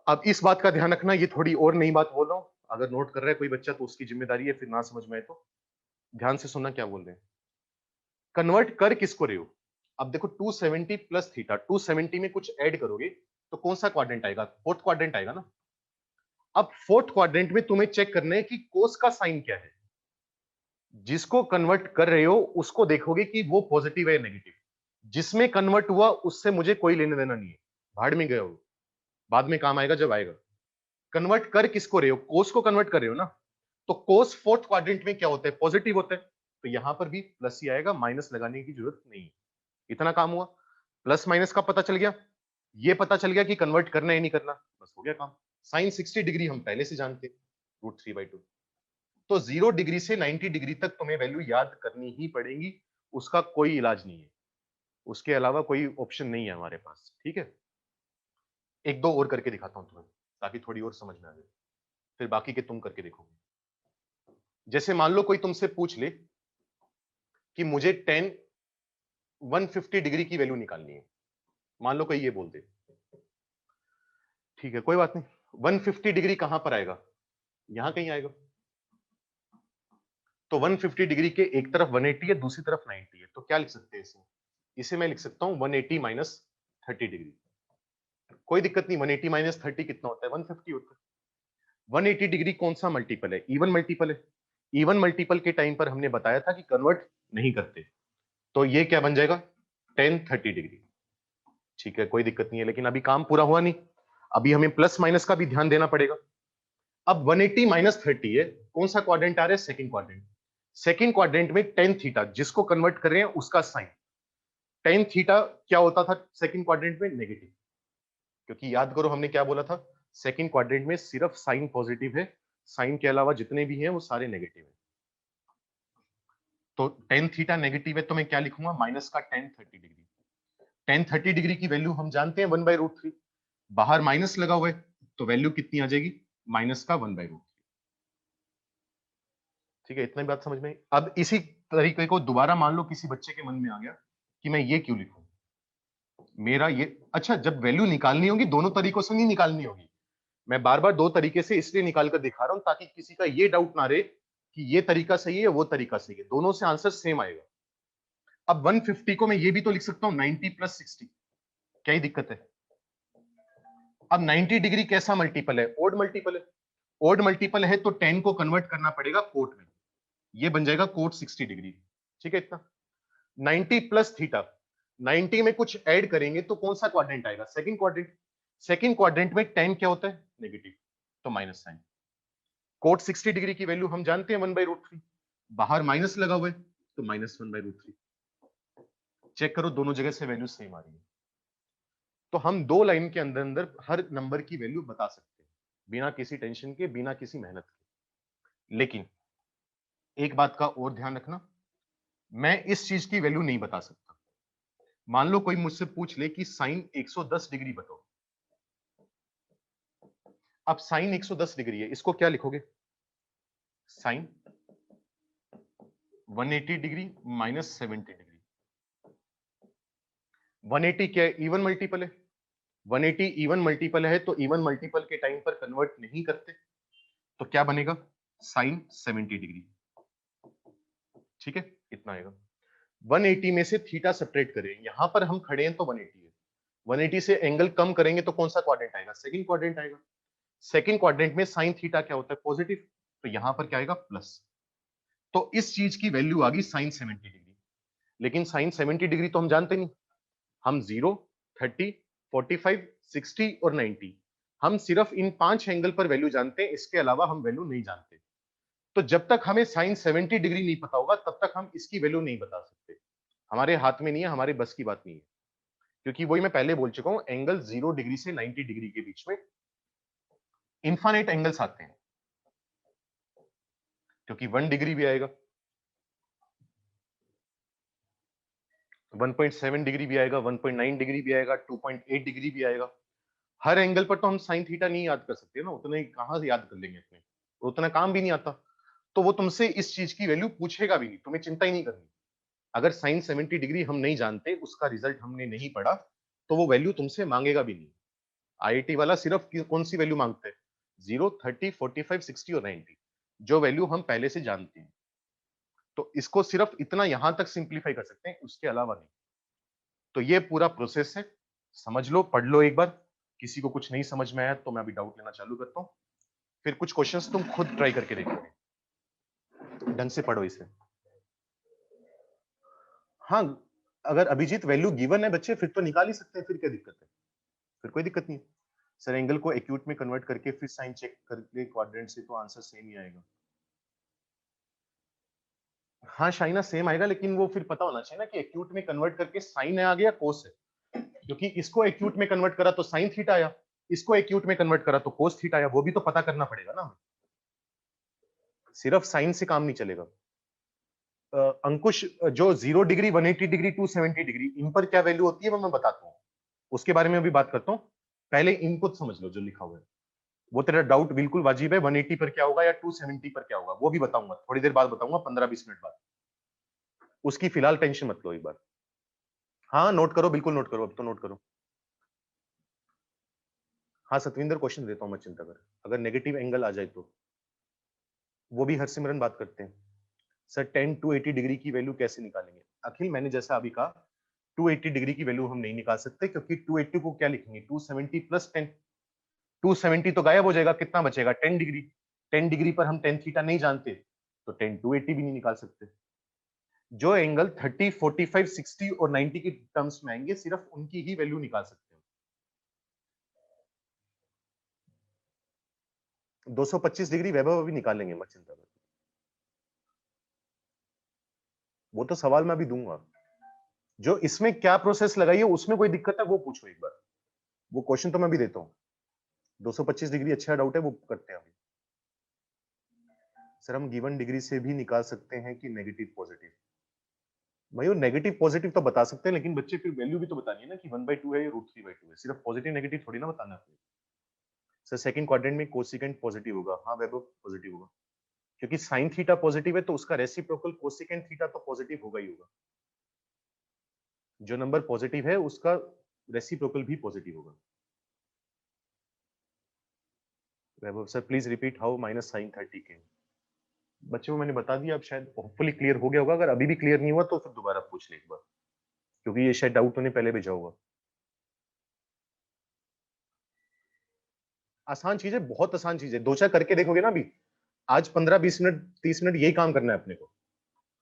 Speaker 1: अब इस बात का ध्यान रखना, ये थोड़ी और नई बात बोल रहा हूं, अगर नोट कर रहा है कोई बच्चा तो उसकी जिम्मेदारी है, फिर ना समझ में आए तो ध्यान से सुनना क्या बोल रहे हैं। कन्वर्ट कर किसको रहे हो? अब देखो 270 प्लस थीटा, 270 में कुछ ऐड करोगे तो कौन सा क्वाड्रेंट आएगा? फोर्थ क्वाड्रेंट आएगा ना। अब फोर्थ क्वाड्रेंट में तुम्हें चेक करना है कि कोस का साइन क्या है। जिसको कन्वर्ट कर रहे हो उसको देखोगे कि वो पॉजिटिव है या नेगेटिव। जिसमें कन्वर्ट हुआ उससे मुझे कोई लेना देना नहीं है, भाड़ में गए हो, बाद में काम आएगा जब आएगा। कन्वर्ट कर किसको रहे हो? कोस को कन्वर्ट कर रहे हो ना। तो कोस फोर्थ क्वाड्रेंट में क्या होता है? पॉजिटिव होता है। तो यहां पर भी प्लस ही आएगा, माइनस लगाने की जरूरत नहीं है। इतना काम हुआ। प्लस माइनस का पता चल गया, ये पता चल गया कि कन्वर्ट करना है नहीं करना, बस हो गया काम। साइन 60 डिग्री हम पहले से जानते हैं, √3/2। तो 0 डिग्री से 90 डिग्री तक तुम्हें वैल्यू याद करनी ही पड़ेगी, उसका कोई इलाज नहीं है, उसके अलावा कोई ऑप्शन नहीं है हमारे पास। ठीक है, एक दो और करके दिखाता हूं तुम्हें ताकि थोड़ी और समझ में आ जाए, फिर बाकी के तुम करके देखोगे। जैसे मान लो कोई तुमसे पूछ ले कि मुझे 150 डिग्री की वैल्यू निकालनी है, मान लो कोई ये बोल दे, ठीक है कोई बात नहीं। 150 डिग्री कहां पर आएगा? यहां कहीं आएगा। तो 150 डिग्री के एक तरफ 180 है, दूसरी तरफ 90 है, तो क्या लिख सकते हैं इसे? इसे मैं लिख सकता हूं 180 माइनस 30 डिग्री। कोई दिक्कत नहीं, 180 माइनस 30 कितना होता है? 150 होता है। 180 डिग्री कौन सा मल्टीपल है? इवन मल्टीपल है। इवन मल्टीपल के टाइम पर हमने बताया था कि कन्वर्ट नहीं करते, तो ये क्या बन जाएगा? 1030 डिग्री। ठीक है, कोई दिक्कत नहीं है, लेकिन अभी काम पूरा हुआ नहीं, अभी हमें प्लस माइनस का भी ध्यान देना पड़ेगा। अब 180 माइनस 30 है, कौन सा क्वाड्रेंट आ रहा है? Second quadrant. सेकंड क्वाड्रेंट में टेन थीटा, जिसको कन्वर्ट कर रहे हैं उसका साइन। टेन थीटा क्या होता था सेकंड क्वाड्रेंट में? नेगेटिव। क्योंकि याद करो हमने क्या बोला था, सेकंड क्वाड्रेंट में सिर्फ साइन पॉजिटिव है, साइन के अलावा जितने भी हैं वो सारे नेगेटिव है। तो टेन थीटा नेगेटिव है तो मैं क्या लिखूंगा? माइनस का 1030 डिग्री। 1030 डिग्री की वैल्यू हम जानते हैं 1/√3, बाहर माइनस लगा हुआ है तो वैल्यू कितनी आ जाएगी? माइनस का 1/√3। ठीक है, इतनी बात समझ में आई? अब इसी तरीके को दोबारा मान लो किसी बच्चे के मन में आ गया कि मैं ये क्यों लिखूं, मेरा ये अच्छा, जब वैल्यू निकालनी होगी दोनों तरीकों से नहीं निकालनी होगी, मैं बार बार दो तरीके से इसलिए निकाल कर दिखा रहा हूं ताकि किसी का ये डाउट ना रहे कि ये तरीका सही है वो तरीका सही है, दोनों से आंसर सेम आएगा। अब 150 को मैं ये भी तो लिख सकता हूं 90 प्लस 60, क्या ही दिक्कत है? अब 90 डिग्री कैसा मल्टीपल है? ओड मल्टीपल है। ओड मल्टीपल है तो 10 को कन्वर्ट करना पड़ेगा कोट में, ये बन जाएगा कोट 60 डिग्री। ठीक है, इतना 90 प्लस थीटा, 90 में कुछ ऐड करेंगे तो कौन सा क्वाड्रेंट आएगा? Second quadrant. सेकंड क्वाड्रेंट में 10 क्या होता है? नेगेटिव, तो माइनस साइन। कोट 60 डिग्री की वैल्यू हम जानते हैं 1/√3, बाहर माइनस लगा हुआ है तो माइनस 1/√3। चेक करो दोनों जगह से वैल्यू सेम आ रही है। तो हम दो लाइन के अंदर अंदर हर नंबर की वैल्यू बता सकते हैं बिना किसी टेंशन के, बिना किसी मेहनत के। लेकिन एक बात का और ध्यान रखना, मैं इस चीज की वैल्यू नहीं बता सकता। मान लो कोई मुझसे पूछ ले कि साइन 110 डिग्री बताओ। अब साइन 110 डिग्री है, इसको क्या लिखोगे? Sign 180 degree minus 70 degree. 180 क्या है? इवन मल्टीपल है। 180 इवन मल्टीपल है तो इवन मल्टीपल के टाइम पर कन्वर्ट नहीं करते, तो क्या बनेगा? Sine 70 degree. ठीक है, इतना आएगा। 180 में से थीटा सेपरेट करें, यहां पर हम खड़े हैं तो 180 है, 180 से एंगल कम करेंगे तो कौन सा क्वाड्रेंट आएगा? सेकंड क्वाड्रेंट आएगा। सेकंड क्वाड्रेंट में साइन थीटा क्या होता है? पॉजिटिव, तो यहां पर क्या आएगा? प्लस। तो इस चीज की वैल्यू आ गई साइन 70 डिग्री। लेकिन साइन 70 डिग्री तो हम जानते नहीं, हम 0, 30, 45, 60 और 90, हम सिर्फ इन 5 एंगल पर वैल्यू जानते हैं, इसके अलावा हम वैल्यू नहीं जानते। तो जब तक हमें साइन 70 डिग्री नहीं पता होगा तब तक हम इसकी वैल्यू नहीं बता सकते। हमारे हाथ में नहीं है, हमारे बस की बात नहीं है, क्योंकि वही मैं पहले बोल चुका हूं, एंगल 0 डिग्री से 90 डिग्री के बीच में इन्फाइनाइट एंगल्स आते हैं, क्योंकि 1 डिग्री भी आएगा, 1.7 डिग्री भी आएगा, 1.9 डिग्री भी आएगा, 2.8 डिग्री भी आएगा। हर एंगल पर तो हम साइन थीटा नहीं याद कर सकते ना, उतने कहां से याद कर लेंगे अपने, उतना काम भी नहीं आता। तो वो तुमसे इस चीज की वैल्यू पूछेगा भी नहीं, तुम्हें चिंता ही नहीं करनी। अगर साइन 70 डिग्री हम नहीं जानते, उसका रिजल्ट हमने नहीं पढ़ा, तो वो वैल्यू तुमसे मांगेगा भी नहीं। आईआईटी वाला सिर्फ कौन सी वैल्यू मांगते हैं? 0, 30, 45, 60 और 90 जो वैल्यू हम पहले से जानते हैं। तो इसको सिर्फ इतना यहां तक सिंप्लीफाई कर सकते हैं, उसके अलावा नहीं। तो ये पूरा प्रोसेस है, समझ लो, पढ़ लो एक बार। किसी को कुछ नहीं समझ में आया तो मैं अभी डाउट लेना चालू करता हूँ, फिर कुछ क्वेश्चंस तुम खुद ट्राई करके देखोगे। ढंग से पढ़ो इसे। हाँ, अगर अभिजीत वैल्यू गिवन है बच्चे फिर तो निकाल ही सकते हैं, फिर क्या दिक्कत है, फिर कोई दिक्कत नहीं। सर एंगल को एक्यूट में कन्वर्ट करके फिर साइन चेक करके क्वाड्रेंट से तो आंसर सेम ही आएगा। हाँ शाइना सेम आएगा, लेकिन वो फिर पता होना चाहिए ना कि एक्यूट में कन्वर्ट करके साइन आ गया कोस है, क्योंकि इसको एक्यूट में कन्वर्ट करा तो साइन थीटा आया, इसको एक्यूट में कन्वर्ट करा तो कोस थीटा आया, वो भी तो पता करना पड़ेगा ना। सिर्फ साइन से काम नहीं चलेगा। अंकुश, जो 0 डिग्री, 180 डिग्री, 270 डिग्री, इन पर क्या वैल्यू होती है वो मैं बताता हूँ, उसके बारे में अभी बात करता हूँ। पहले इनपुट समझ लो जो लिखा हुआ है, वो तेरा डाउट बिल्कुल वाजिब है, 180 पर क्या होगा या 270 पर क्या होगा वो भी बताऊंगा, थोड़ी देर बाद बताऊंगा, 15-20 मिनट बाद। उसकी फिलहाल टेंशन मत लो एक बार। हाँ नोट करो, बिल्कुल नोट करो, अब तो नोट करो। हाँ सतविंदर, क्वेश्चन देता हूँ मैं, चिंता कर। अगर नेगेटिव एंगल आ जाए तो वो भी हरसिमरन बात करते हैं। सर 10 टू 80 डिग्री की वैल्यू कैसे निकालेंगे? अखिल, मैंने जैसा अभी कहा, 280 डिग्री की वैल्यू हम नहीं निकाल सकते, क्योंकि 280 को क्या लिखेंगे, 270 प्लस 10। 270 तो गायब हो जाएगा, कितना बचेगा, 10 डिग्री। 10 डिग्री पर हम टेन थीटा नहीं जानते, तो 10 टू 80 भी नहीं निकाल सकते। जो एंगल 30, 45, 60 और 90 के टर्म्स में आएंगे, सिर्फ उनकी ही वैल्यू निकाल सकते हैं। 225 डिग्री वैभव अभी निकालेंगे, मत चिंता करो, वो तो सवाल मैं अभी दूंगा। जो इसमें क्या प्रोसेस लगाई है उसमें कोई दिक्कत है वो पूछो एक बार, वो क्वेश्चन तो मैं भी देता हूं। 225 डिग्री अच्छा डाउट है, वो करते हैं अभी। सर हम गिवन डिग्री से भी निकाल सकते हैं कि नेगेटिव पॉजिटिव? मयूर, नेगेटिव पॉजिटिव तो बता सकते हैं, लेकिन बच्चे फिर वैल्यू भी तो बतानी है ना कि 1/2 है या √3/2 है, सिर्फ पॉजिटिव नेगेटिव थोड़ी ना बताना है। सर सेकंड क्वाड्रेंट में कोसिकेंट पॉजिटिव होगा, हाँ वैभव पॉजिटिव होगा, क्योंकि साइन थीटा पॉजिटिव है तो उसका रेसिप्रोकल कोसिकेंट थीटा तो पॉजिटिव होगा ही होगा। जो नंबर पॉजिटिव है उसका रेसिप्रोकल भी पॉजिटिव होगा। Vaibhav sir please repeat how minus sine 30 के। बच्चों को मैंने बता दिया, अब शायद होपफुली क्लियर हो गया होगा, अगर अभी भी क्लियर नहीं हुआ तो फिर दोबारा पूछ ले एक बार, क्योंकि ये शायद डाउट होने पहले भेजा होगा। आसान चीज है, बहुत आसान चीज है, दो चार करके देखोगे ना अभी, आज 15-20 मिनट 30 मिनट यही काम करना है अपने को।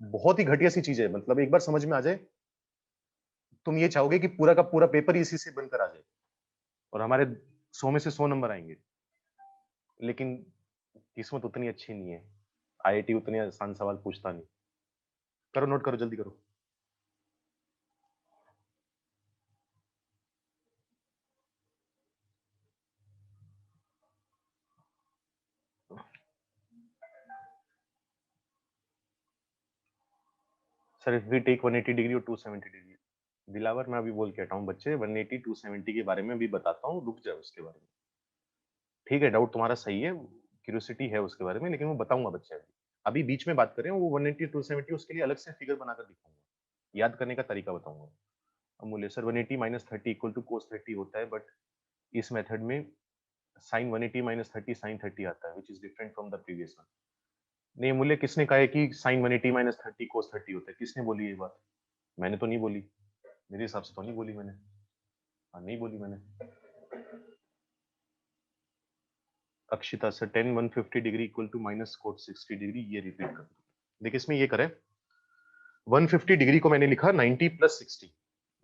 Speaker 1: बहुत ही घटिया सी चीज है, मतलब एक बार समझ में आ जाए, तुम ये चाहोगे कि पूरा का पूरा पेपर ही इसी से बनकर आ जाए, और हमारे 100 में से 100 नंबर आएंगे। लेकिन किस्मत उतनी अच्छी नहीं है, आईआईटी उतने आसान सवाल पूछता नहीं। करो, नोट करो, जल्दी करो। Sir if we take 180 degree और 270 डिग्री, दिलावर मैं अभी बोल के हटाऊं बच्चे, 180 270 के बारे में भी बताता हूँ, रुक जाओ उसके बारे में। ठीक है, डाउट तुम्हारा सही है, क्यूरियोसिटी है उसके बारे में, लेकिन वो बताऊंगा बच्चे। अभी बीच में बात करें, वो 180 270 उसके लिए अलग से फिगर बनाकर दिखाऊंगा, याद करने का तरीका बताऊंगा। अमूल्य सर 180 माइनस 30 इक्वल टू कोस 30 होता है, बट इस मेथड में साइन 180 माइनस 30 साइन 30 आता है, which is different from the previous one. नहीं मूल्य, किसने कहा है कि साइन 180 माइनस 30 कोस 30 होता है, किसने बोली ये बात? मैंने तो नहीं बोली, मेरे हिसाब से तो नहीं बोली मैंने। हाँ नहीं बोली मैंने। Akshita sir tan 150 degree equal to minus cot 60 degree, ये रिपीट कर। देखिए इसमें ये करें, 150 डिग्री को मैंने लिखा 90 प्लस 60।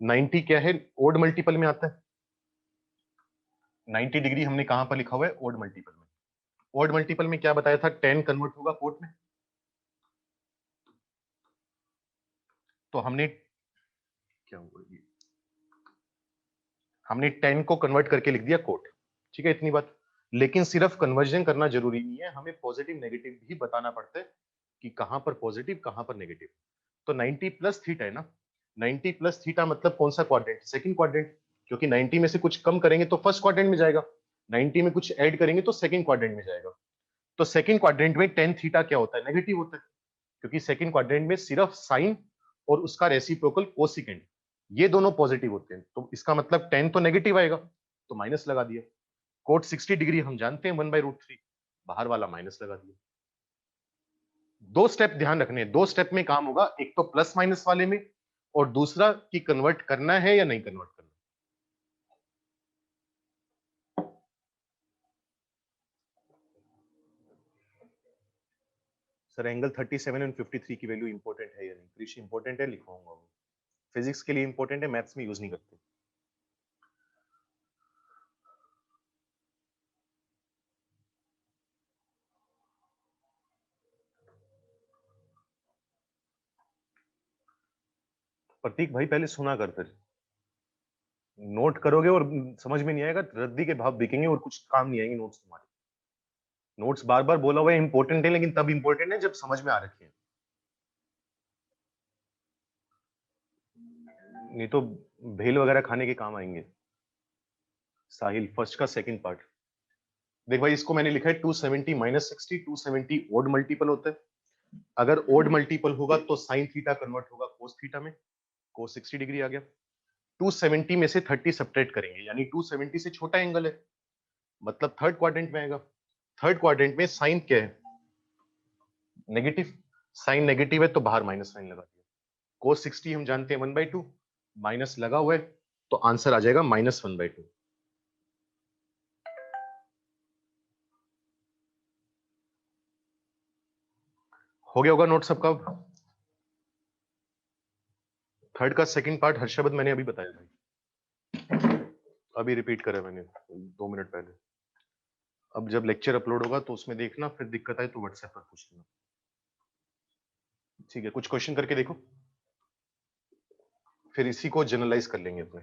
Speaker 1: 90 क्या है, ओड मल्टीपल में आता है। 90 डिग्री हमने कहां पर लिखा हुआ है, ओड मल्टीपल में। ओड मल्टीपल में क्या बताया था, 10 कन्वर्ट होगा कोट में, तो हमने क्या हुआ ये, हमने 10 को कन्वर्ट करके लिख दिया कोट। ठीक है इतनी बात, लेकिन सिर्फ कन्वर्जन करना जरूरी नहीं है, हमें पॉजिटिव नेगेटिव भी बताना पड़ता है कि कहां पर पॉजिटिव कहां पर नेगेटिव। तो 90 प्लस थीटा है ना, 90 प्लस थीटा मतलब कौन सा क्वाड्रेंट, सेकंड क्वाड्रेंट, क्योंकि 90 में से कुछ कम करेंगे तो फर्स्ट क्वाड्रेंट में जाएगा, 90 में कुछ ऐड करेंगे तो सेकंड क्वाड्रेंट में जाएगा। तो सेकंड क्वाड्रेंट में टेन थीटा क्या होता है, नेगेटिव होता है, क्योंकि सेकंड क्वाड्रेंट में सिर्फ साइन और उसका रेसिप्रोकल कोसिकेंट, ये दोनों पॉजिटिव होते हैं, तो इसका मतलब टेन तो नेगेटिव आएगा, तो माइनस लगा दिया। कोट 60 डिग्री हम जानते हैं 1/√3, बाहर वाला माइनस लगा दिया। दो स्टेप ध्यान रखने हैं, दो स्टेप में काम होगा, एक तो प्लस माइनस वाले में और दूसरा कि कन्वर्ट करना है या नहीं कन्वर्ट करना। सर एंगल 37 एंड 53 की वैल्यू इंपॉर्टेंट है या नहीं? कृषि इंपॉर्टेंट है, लिखवाऊंगा वो। फिजिक्स के लिए इंपॉर्टेंट है, मैथ्स में यूज नहीं करते। प्रतीक भाई पहले सुना कर, फिर नोट करोगे और समझ में नहीं आएगा, रद्दी के भाव बिकेंगे और कुछ काम नहीं आएंगे नोट्स तुम्हारे। नोट्स बार बार बोला हुआ है इंपॉर्टेंट है, लेकिन तब इंपॉर्टेंट है जब समझ में आ रखे हैं, नहीं तो भेल वगैरह खाने के काम आएंगे। साहिल फर्स्ट का सेकंड पार्ट देख भाई, इसको मैंने लिखा है 270 माइनस 60, 270 ओड मल्टीपल होता है। अगर ओड मल्टीपल होगा तो साइन थीटा कन्वर्ट होगा कोस थीटा में, कोस 60 डिग्री आ गया। 270 में से 30 सब्ट्रैक्ट करेंगे, यानी 270 से छोटा एंगल है, मतलब थर्ड क्वाड्रेंट में आएगा। थर्ड क्वाड्रेंट में साइन क्या है? नेगेटिव। साइन नेगेटिव है तो बाहर माइनस साइन लगा दिया। कोस 60 हम जानते हैं 1/2, माइनस लगा हुआ है तो आंसर आ जाएगा -1/2। हो गया होगा नोट सबका? थर्ड का सेकंड पार्ट हर्षबद मैंने अभी बताया भाई, अभी रिपीट करा मैंने 2 मिनट पहले। अब जब लेक्चर अपलोड होगा तो उसमें देखना, फिर दिक्कत आए तो व्हाट्सएप पर पूछ लेना। ठीक है, कुछ क्वेश्चन करके देखो, फिर इसी को जनरलाइज कर लेंगे अपने।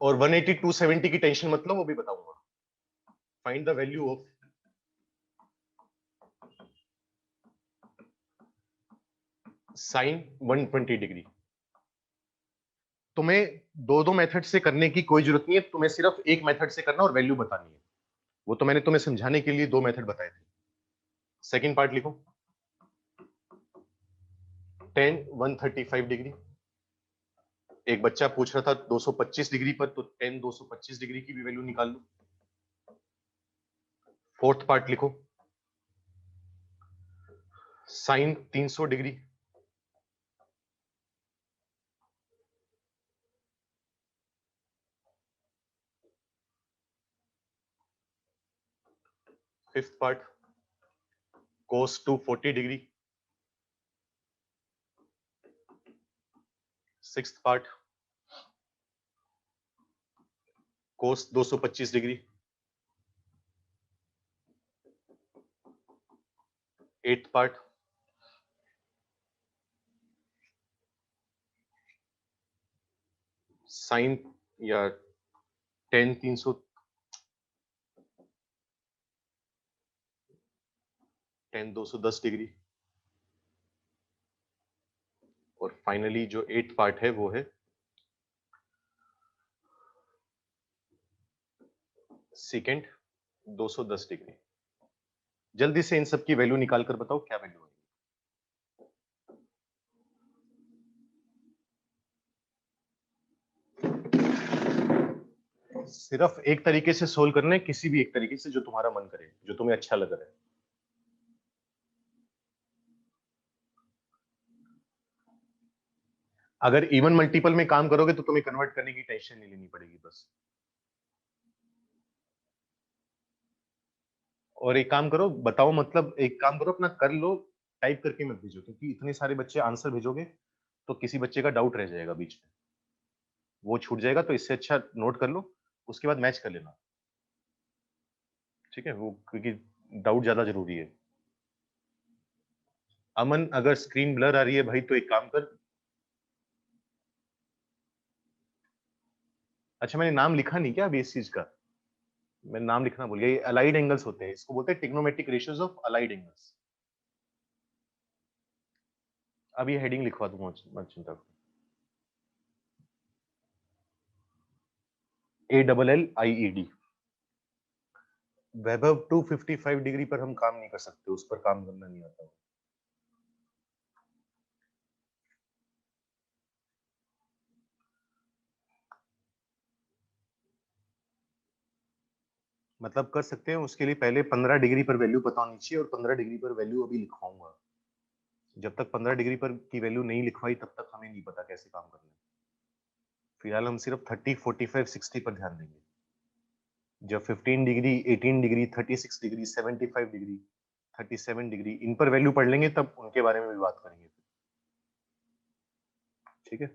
Speaker 1: और 180 270 की टेंशन मतलब वो भी बताऊंगा। Find the value of sine 120 degree. तुम्हें दो दो मेथड से करने की कोई जरूरत नहीं है, तुम्हें सिर्फ एक मेथड से करना और वैल्यू बतानी है। वो तो मैंने तुम्हें समझाने के लिए दो मेथड बताए थे। सेकंड पार्ट लिखो, tan 135 डिग्री। एक बच्चा पूछ रहा था 225 डिग्री पर, तो tan 225 डिग्री की भी वैल्यू निकाल लो। फोर्थ पार्ट लिखो, sine 300 degree. Fifth part, cos 240 degree. Sixth part, cos 225 degree. Eighth part, sine या tan 300 tan 210 डिग्री। और फाइनली जो एट्थ पार्ट है वो है सेकेंड 210 डिग्री। जल्दी से इन सब की वैल्यू निकाल कर बताओ क्या वैल्यू है। सिर्फ एक तरीके से सोल्व करना है, किसी भी एक तरीके से जो तुम्हारा मन करे, जो तुम्हें अच्छा लग रहा है। अगर इवन मल्टीपल में काम करोगे तो तुम्हें कन्वर्ट करने की टेंशन नहीं लेनी पड़ेगी बस। और एक काम करो, बताओ मतलब एक काम करो, अपना कर लो, टाइप करके मत भेजो, क्योंकि इतने सारे बच्चे आंसर भेजोगे तो किसी बच्चे का डाउट रह जाएगा बीच में, वो छूट जाएगा। तो इससे अच्छा नोट कर लो, उसके बाद मैच कर लेना, ठीक है? वो क्योंकि डाउट ज्यादा जरूरी है। अमन, अगर स्क्रीन ब्लर आ रही है भाई तो एक काम कर। अच्छा, मैंने नाम लिखा नहीं क्या अभी इस चीज का? मैं नाम लिखना भूल गया। ये अलाइड एंगल्स होते हैं, इसको बोलते हैं trigonometric ratios of allied angles. अब ये हेडिंग लिखवा दूंगा, मत चिंता करो। ALLIED। वैभव 255 डिग्री पर हम काम नहीं कर सकते, उस पर काम करना नहीं आता। मतलब कर सकते हैं, उसके लिए पहले 15 डिग्री पर वैल्यू पता होनी चाहिए और 15 डिग्री पर वैल्यू अभी लिखवाऊंगा। जब तक 15 डिग्री पर की वैल्यू नहीं लिखवाई तब तक हमें नहीं पता कैसे काम करना है। फिलहाल हम सिर्फ 30, 45, 60 पर ध्यान देंगे। जब 15 degree, 18 degree, 36 degree, 75 degree, 37 degree in पर वैल्यू पढ़ लेंगे तब उनके बारे में भी बात करेंगे। ठीक है।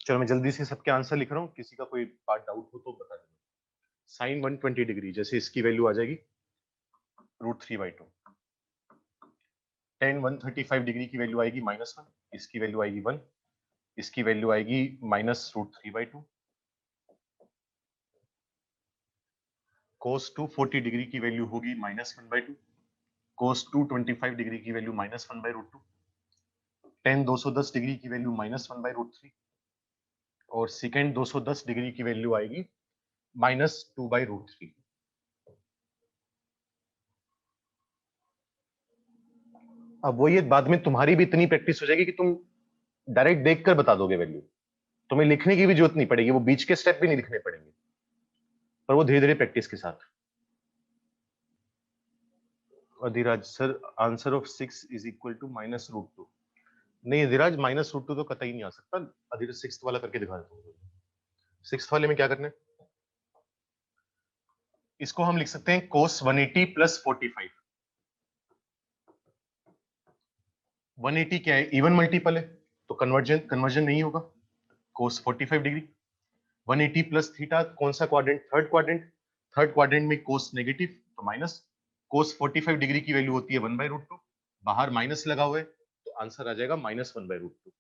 Speaker 1: चलो मैं जल्दी से सबके आंसर लिख रहा हूँ, किसी का कोई पार्ट डाउट हो तो बता देना। साइन 120 डिग्री, जैसे इसकी वैल्यू आ जाएगी √3/2। tan 135 डिग्री की वैल्यू आएगी -1, इसकी वैल्यू आएगी 1, इसकी वैल्यू आएगी -√3/2। cos 240 डिग्री की वैल्यू होगी -1/2, cos 225 डिग्री की वैल्यू -1/√2, tan 210 डिग्री की वैल्यू -1/√3 और secant 210 डिग्री की वैल्यू आएगी -2/√3। अब वो ये बाद में तुम्हारी भी इतनी प्रैक्टिस हो जाएगी कि तुम डायरेक्ट देखकर बता दोगे वैल्यू, तुम्हें लिखने की भी जरूरत नहीं पड़ेगी, वो बीच के स्टेप भी नहीं लिखने पड़ेंगे, पर वो धीरे धीरे प्रैक्टिस के साथ। Adhiraj sir, answer of 6 is equal to -√2। नहीं अधिराज, -√2 तो कतई नहीं आ सकता। अधिराज 6th वाला करके दिखा देता हूँ। 6th वाले में क्या करना है, इसको हम लिख सकते हैं cos 180 + 45। 180 क्या है, इवन मल्टीपल है तो कन्वर्जन नहीं होगा। cos 45 डिग्री 180 + थीटा, कौन सा quadrant, third quadrant, third quadrant में cos नेगेटिव तो माइनस, cos 45 डिग्री की वैल्यू होती है 1/√2, बाहर माइनस लगा हुआ है तो आंसर आ जाएगा -1/√2।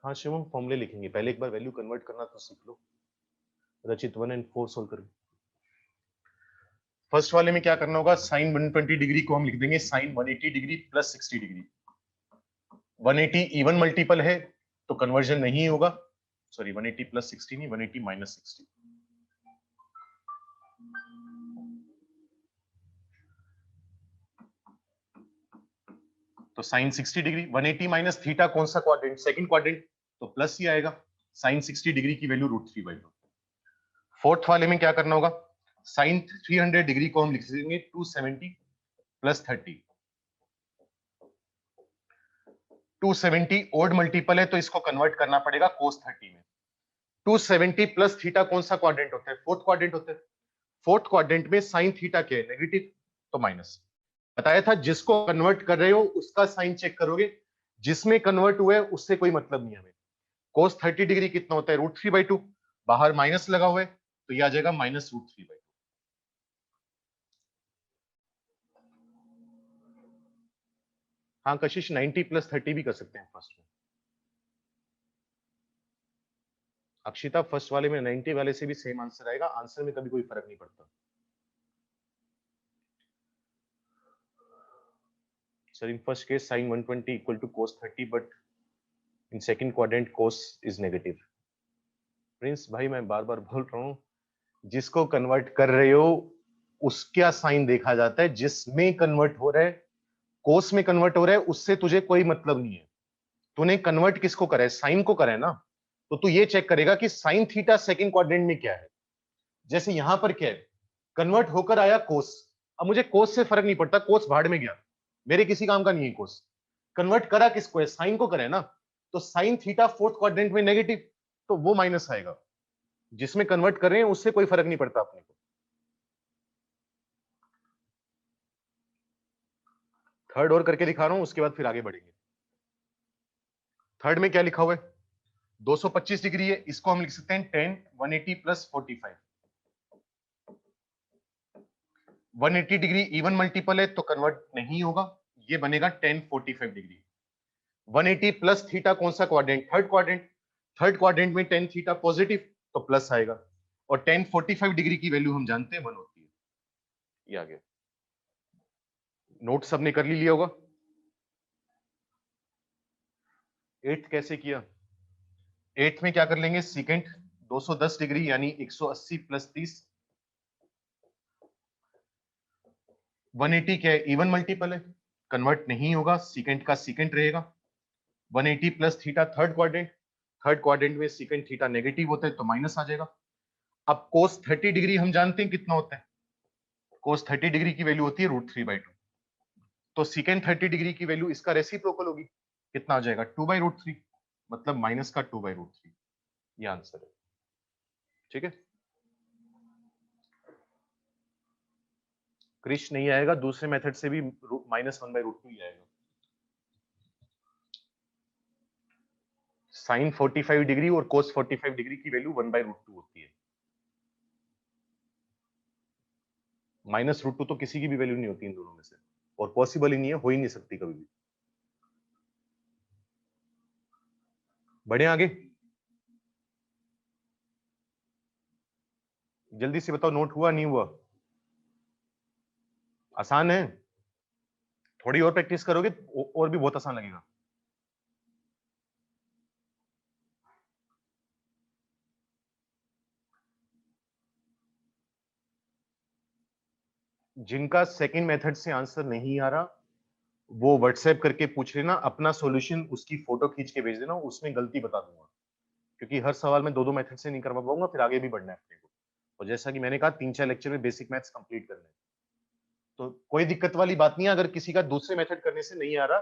Speaker 1: हाँ शिवम, फॉर्मूले लिखेंगे पहले, एक बार वैल्यू कन्वर्ट करना तो सीख लो। रचित 1 and 4 सोल्व करें। फर्स्ट वाले में क्या करना होगा, साइन 120 डिग्री को हम लिख देंगे sine 180 degree + 60 degree. 180 even multiple है तो कन्वर्जन नहीं होगा, सॉरी 180 + 60 नहीं, 180 - 60। तो साइन 60 डिग्री 180 - थीटा, कौन सा क्वाड्रेंट, सेकंड क्वाड्रेंट, तो प्लस ही आएगा। साइन 60 डिग्री की वैल्यू √3/2। फोर्थ वाले में क्या करना होगा, साइन 300 डिग्री को हम लिख देंगे 270 + 30। 270 ओड मल्टीपल है तो इसको कन्वर्ट करना पड़ेगा cos 30 में। 270 + थीटा कौन सा क्वाड्रेंट होता है, फोर्थ क्वाड्रेंट होता है। फोर्थ क्वाड्रेंट में साइन थीटा क्या है, नेगेटिव तो माइनस। बताया था जिसको कन्वर्ट कर रहे हो उसका साइन चेक करोगे, जिसमें कन्वर्ट हुआ है उससे कोई मतलब नहीं हमें। cos 30 डिग्री कितना होता है, √3/2, बाहर माइनस लगा हुआ है तो ये आ जाएगा -√3/2। हाँ कशिश, 90 + 30 भी कर सकते हैं फर्स्ट में। अक्षिता, फर्स्ट वाले में 90 वाले से भी सेम आंसर आएगा, आंसर में कभी कोई फर्क नहीं पड़ता। Sir in first case sin 120 equal to cos 30 but in second quadrant cos is negative। Prince भाई मैं बार बार बोल रहा हूँ, जिसको कन्वर्ट कर रहे हो उसका साइन देखा जाता है, जिसमें कन्वर्ट हो रहा है, कोस में कन्वर्ट हो रहा है, उससे तुझे कोई मतलब नहीं है। तूने कन्वर्ट किसको करा है, साइन को करा है ना, तो तू ये चेक करेगा कि साइन थीटा सेकंड क्वाड्रेंट में क्या है। जैसे यहां पर क्या है, कन्वर्ट होकर आया कोस, अब मुझे कोस से फर्क नहीं पड़ता, कोस भाड़ में गया, मेरे किसी काम का नहीं है कोस। कन्वर्ट करा किसको है, साइन को करे ना, तो साइन थीटा फोर्थ क्वाड्रेंट में नेगेटिव तो वो माइनस आएगा। जिसमें कन्वर्ट कर रहे हैं उससे कोई फर्क नहीं पड़ता अपने को। थर्ड और करके दिखा रहा हूं, उसके बाद फिर आगे बढ़ेंगे। थर्ड में क्या लिखा हुआ है, 225 डिग्री है, इसको हम लिख सकते हैं tan 180 + 45। 180 डिग्री इवन मल्टीपल है तो कन्वर्ट नहीं होगा, ये बनेगा tan 45 डिग्री। 180 + थीटा कौन सा quadrant, third quadrant, third quadrant में tan थीटा पॉजिटिव तो प्लस आएगा, और tan 45 डिग्री की वैल्यू हम जानते हैं 1 होती है। ये आ गया, नोट सबने कर लिया होगा। 8th कैसे किया, 8th में क्या कर लेंगे, सीकेंट 210 डिग्री यानी 180 + 30। 180 क्या है, इवन मल्टीपल है, कन्वर्ट नहीं होगा, सीकेंट का सीकेंट रहेगा। 180 प्लस थीटा थर्ड क्वाड्रेंट में सीकेंट थीटा नेगेटिव होता है तो माइनस आ जाएगा। अब कोस 30 डिग्री हम जानते हैं कितना होता है, कोस 30 डिग्री की वैल्यू होती है √3/2। तो सीकेंट 30 डिग्री की वैल्यू इसका रेसिप्रोकल होगी, कितना आ जाएगा 2/√3, मतलब माइनस का 2/√3। ये आंसर है, ठीक है। क्रिश नहीं आएगा, दूसरे मेथड से भी -1/√2 ही आएगा। साइन 45 डिग्री और कोस 45 डिग्री की वैल्यू 1/√2 होती है। -√2 तो किसी की भी वैल्यू नहीं होती इन दोनों में से, और पॉसिबल ही नहीं है, हो ही नहीं सकती कभी भी। बढ़े आगे, जल्दी से बताओ, नोट हुआ नहीं हुआ? आसान है, थोड़ी और प्रैक्टिस करोगे और भी बहुत आसान लगेगा। जिनका सेकंड मेथड से आंसर नहीं आ रहा वो व्हाट्सएप करके पूछ लेना, अपना सॉल्यूशन उसकी फोटो खींच के भेज देना, उसमें गलती बता दूंगा, क्योंकि हर सवाल में दो मेथड से नहीं करवा पाऊंगा, फिर आगे भी बढ़ना है अपने को। और जैसा कि मैंने कहा 3-4 लेक्चर में बेसिक मैथ्स कंप्लीट करने हैं, तो कोई दिक्कत वाली बात नहीं है। अगर किसी का दूसरे मेथड करने से नहीं आ रहा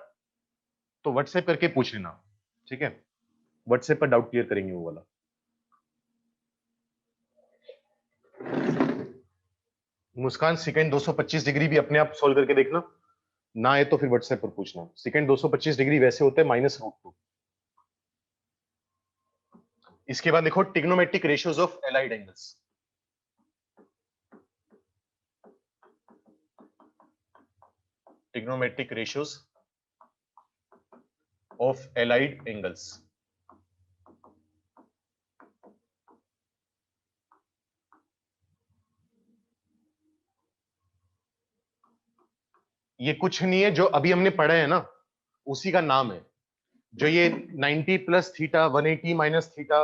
Speaker 1: तो व्हाट्सएप करके पूछ लेना, ठीक है। व्हाट्सएप पर डाउट क्लियर करेंगे वो वाला। मुस्कान, सेकंड 225 डिग्री भी अपने आप सोल्व करके देखना, ना आए तो फिर व्हाट्सएप पर पूछना। सेकंड 225 डिग्री वैसे होते हैं -√2। इसके बाद देखो trigonometric ratios of allied angles. Trigonometric ratios of allied angles. ये कुछ नहीं है, जो अभी हमने पढ़ा है ना उसी का नाम है। जो ये 90 plus theta, 180 minus theta,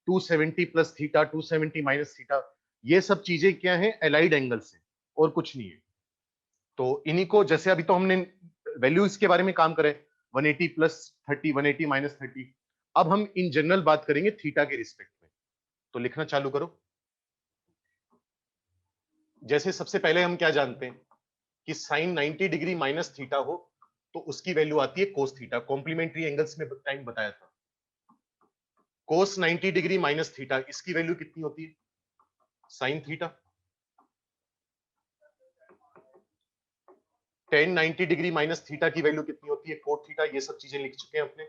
Speaker 1: 270 plus theta, 270 minus theta, ये सब चीजें क्या है, एलाइड एंगल्स है और कुछ नहीं है। तो इन्हीं को, जैसे अभी तो हमने वैल्यूज के बारे में काम करे, 180 प्लस 30, 180 माइनस 30। अब हम इन जनरल बात करेंगे थीटा के रिस्पेक्ट में। तो लिखना चालू करो। जैसे सबसे पहले हम क्या जानते हैं कि साइन 90 डिग्री माइनस थीटा हो तो उसकी वैल्यू आती है कोस थीटा। कॉम्प्लीमेंट्री एंगल्स में टाइम बताया था, कोस 90 डिग्री माइनस थीटा, इसकी वैल्यू कितनी होती है, sine theta. Ten 90 degree minus theta की वैल्यू कितनी होती है, कोट थीटा। ये सब चीजें लिख चुके हैं अपने।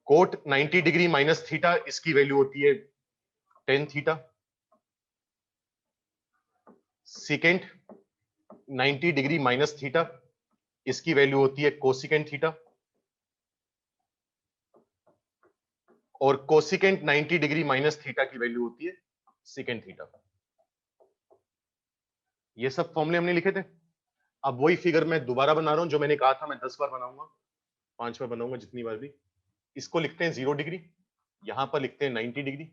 Speaker 1: कोट 90 डिग्री माइनस थीटा, इसकी वैल्यू होती है tan theta. Second 90 degree minus theta, इसकी वैल्यू होती है कोसिकेंट थीटा। और कोसिकेंट 90 डिग्री माइनस थीटा की वैल्यू होती है सेकेंड थीटा। ये सब फॉर्मूले हमने लिखे थे। अब वही फिगर मैं दोबारा बना रहा हूं, जो मैंने कहा था मैं 10 बार बनाऊंगा, 5 बार बनाऊंगा, जितनी बार भी। इसको लिखते हैं 0 डिग्री, यहां पर लिखते हैं 90 डिग्री,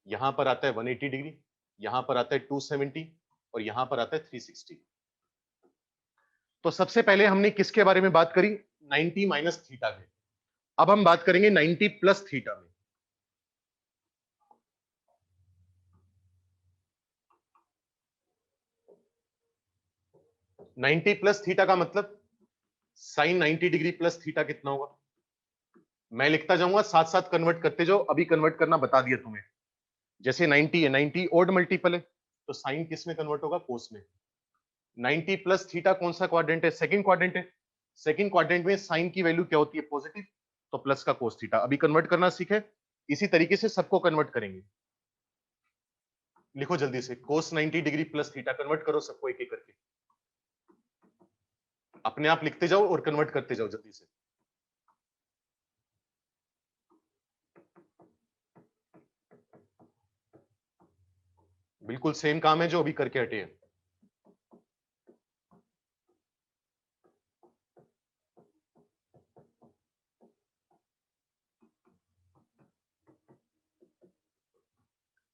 Speaker 1: यहां पर आता है 180 डिग्री, यहां पर आता है 270 और यहां पर आता है 360। तो सबसे पहले हमने किसके बारे में बात करी, 90 माइनस थीटा के। अब हम बात करेंगे 90 प्लस थीटा में। नाइनटी प्लस थीटा का मतलब साइन 90 डिग्री प्लस थीटा कितना होगा। मैं लिखता जाऊंगा, साथ साथ कन्वर्ट करते जाओ, अभी कन्वर्ट करना बता दिया तुम्हें। जैसे 90 है, 90 ओड मल्टीपल है तो साइन किस में कन्वर्ट होगा, कोस में। 90 प्लस थीटा कौन सा क्वाड्रेंट है, सेकंड क्वाड्रेंट है। सेकंड क्वाड्रेंट में साइन की वैल्यू क्या होती है, पॉजिटिव, तो प्लस का कोस थीटा। अभी कन्वर्ट करना सीखे, इसी तरीके से सबको कन्वर्ट करेंगे। लिखो जल्दी से, कोस 90 डिग्री प्लस थीटा, कन्वर्ट करो सबको एक एक करके। अपने आप लिखते जाओ और कन्वर्ट करते जाओ जल्दी से। बिल्कुल सेम काम है जो अभी करके हटे हैं।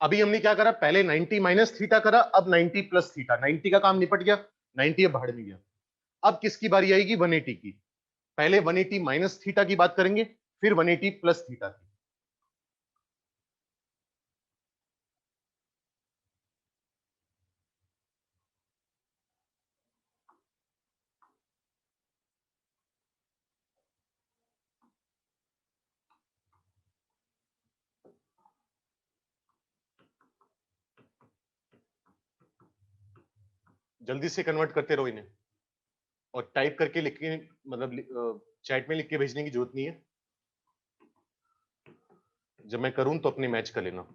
Speaker 1: अभी हमने क्या करा, पहले 90 माइनस थीटा करा, अब 90 प्लस थीटा। 90 का काम निपट गया, 90 अब भाड़ में गया। अब किसकी बारी आएगी? 180 की। पहले 180 माइनस थीटा की बात करेंगे, फिर 180 प्लस थीटा की। जल्दी से कन्वर्ट करते रहो इन्हें, और टाइप करके लिख के, मतलब चैट में लिख के भेजने की जरूरत नहीं है। जब मैं करूं तो अपने मैच कर लेना।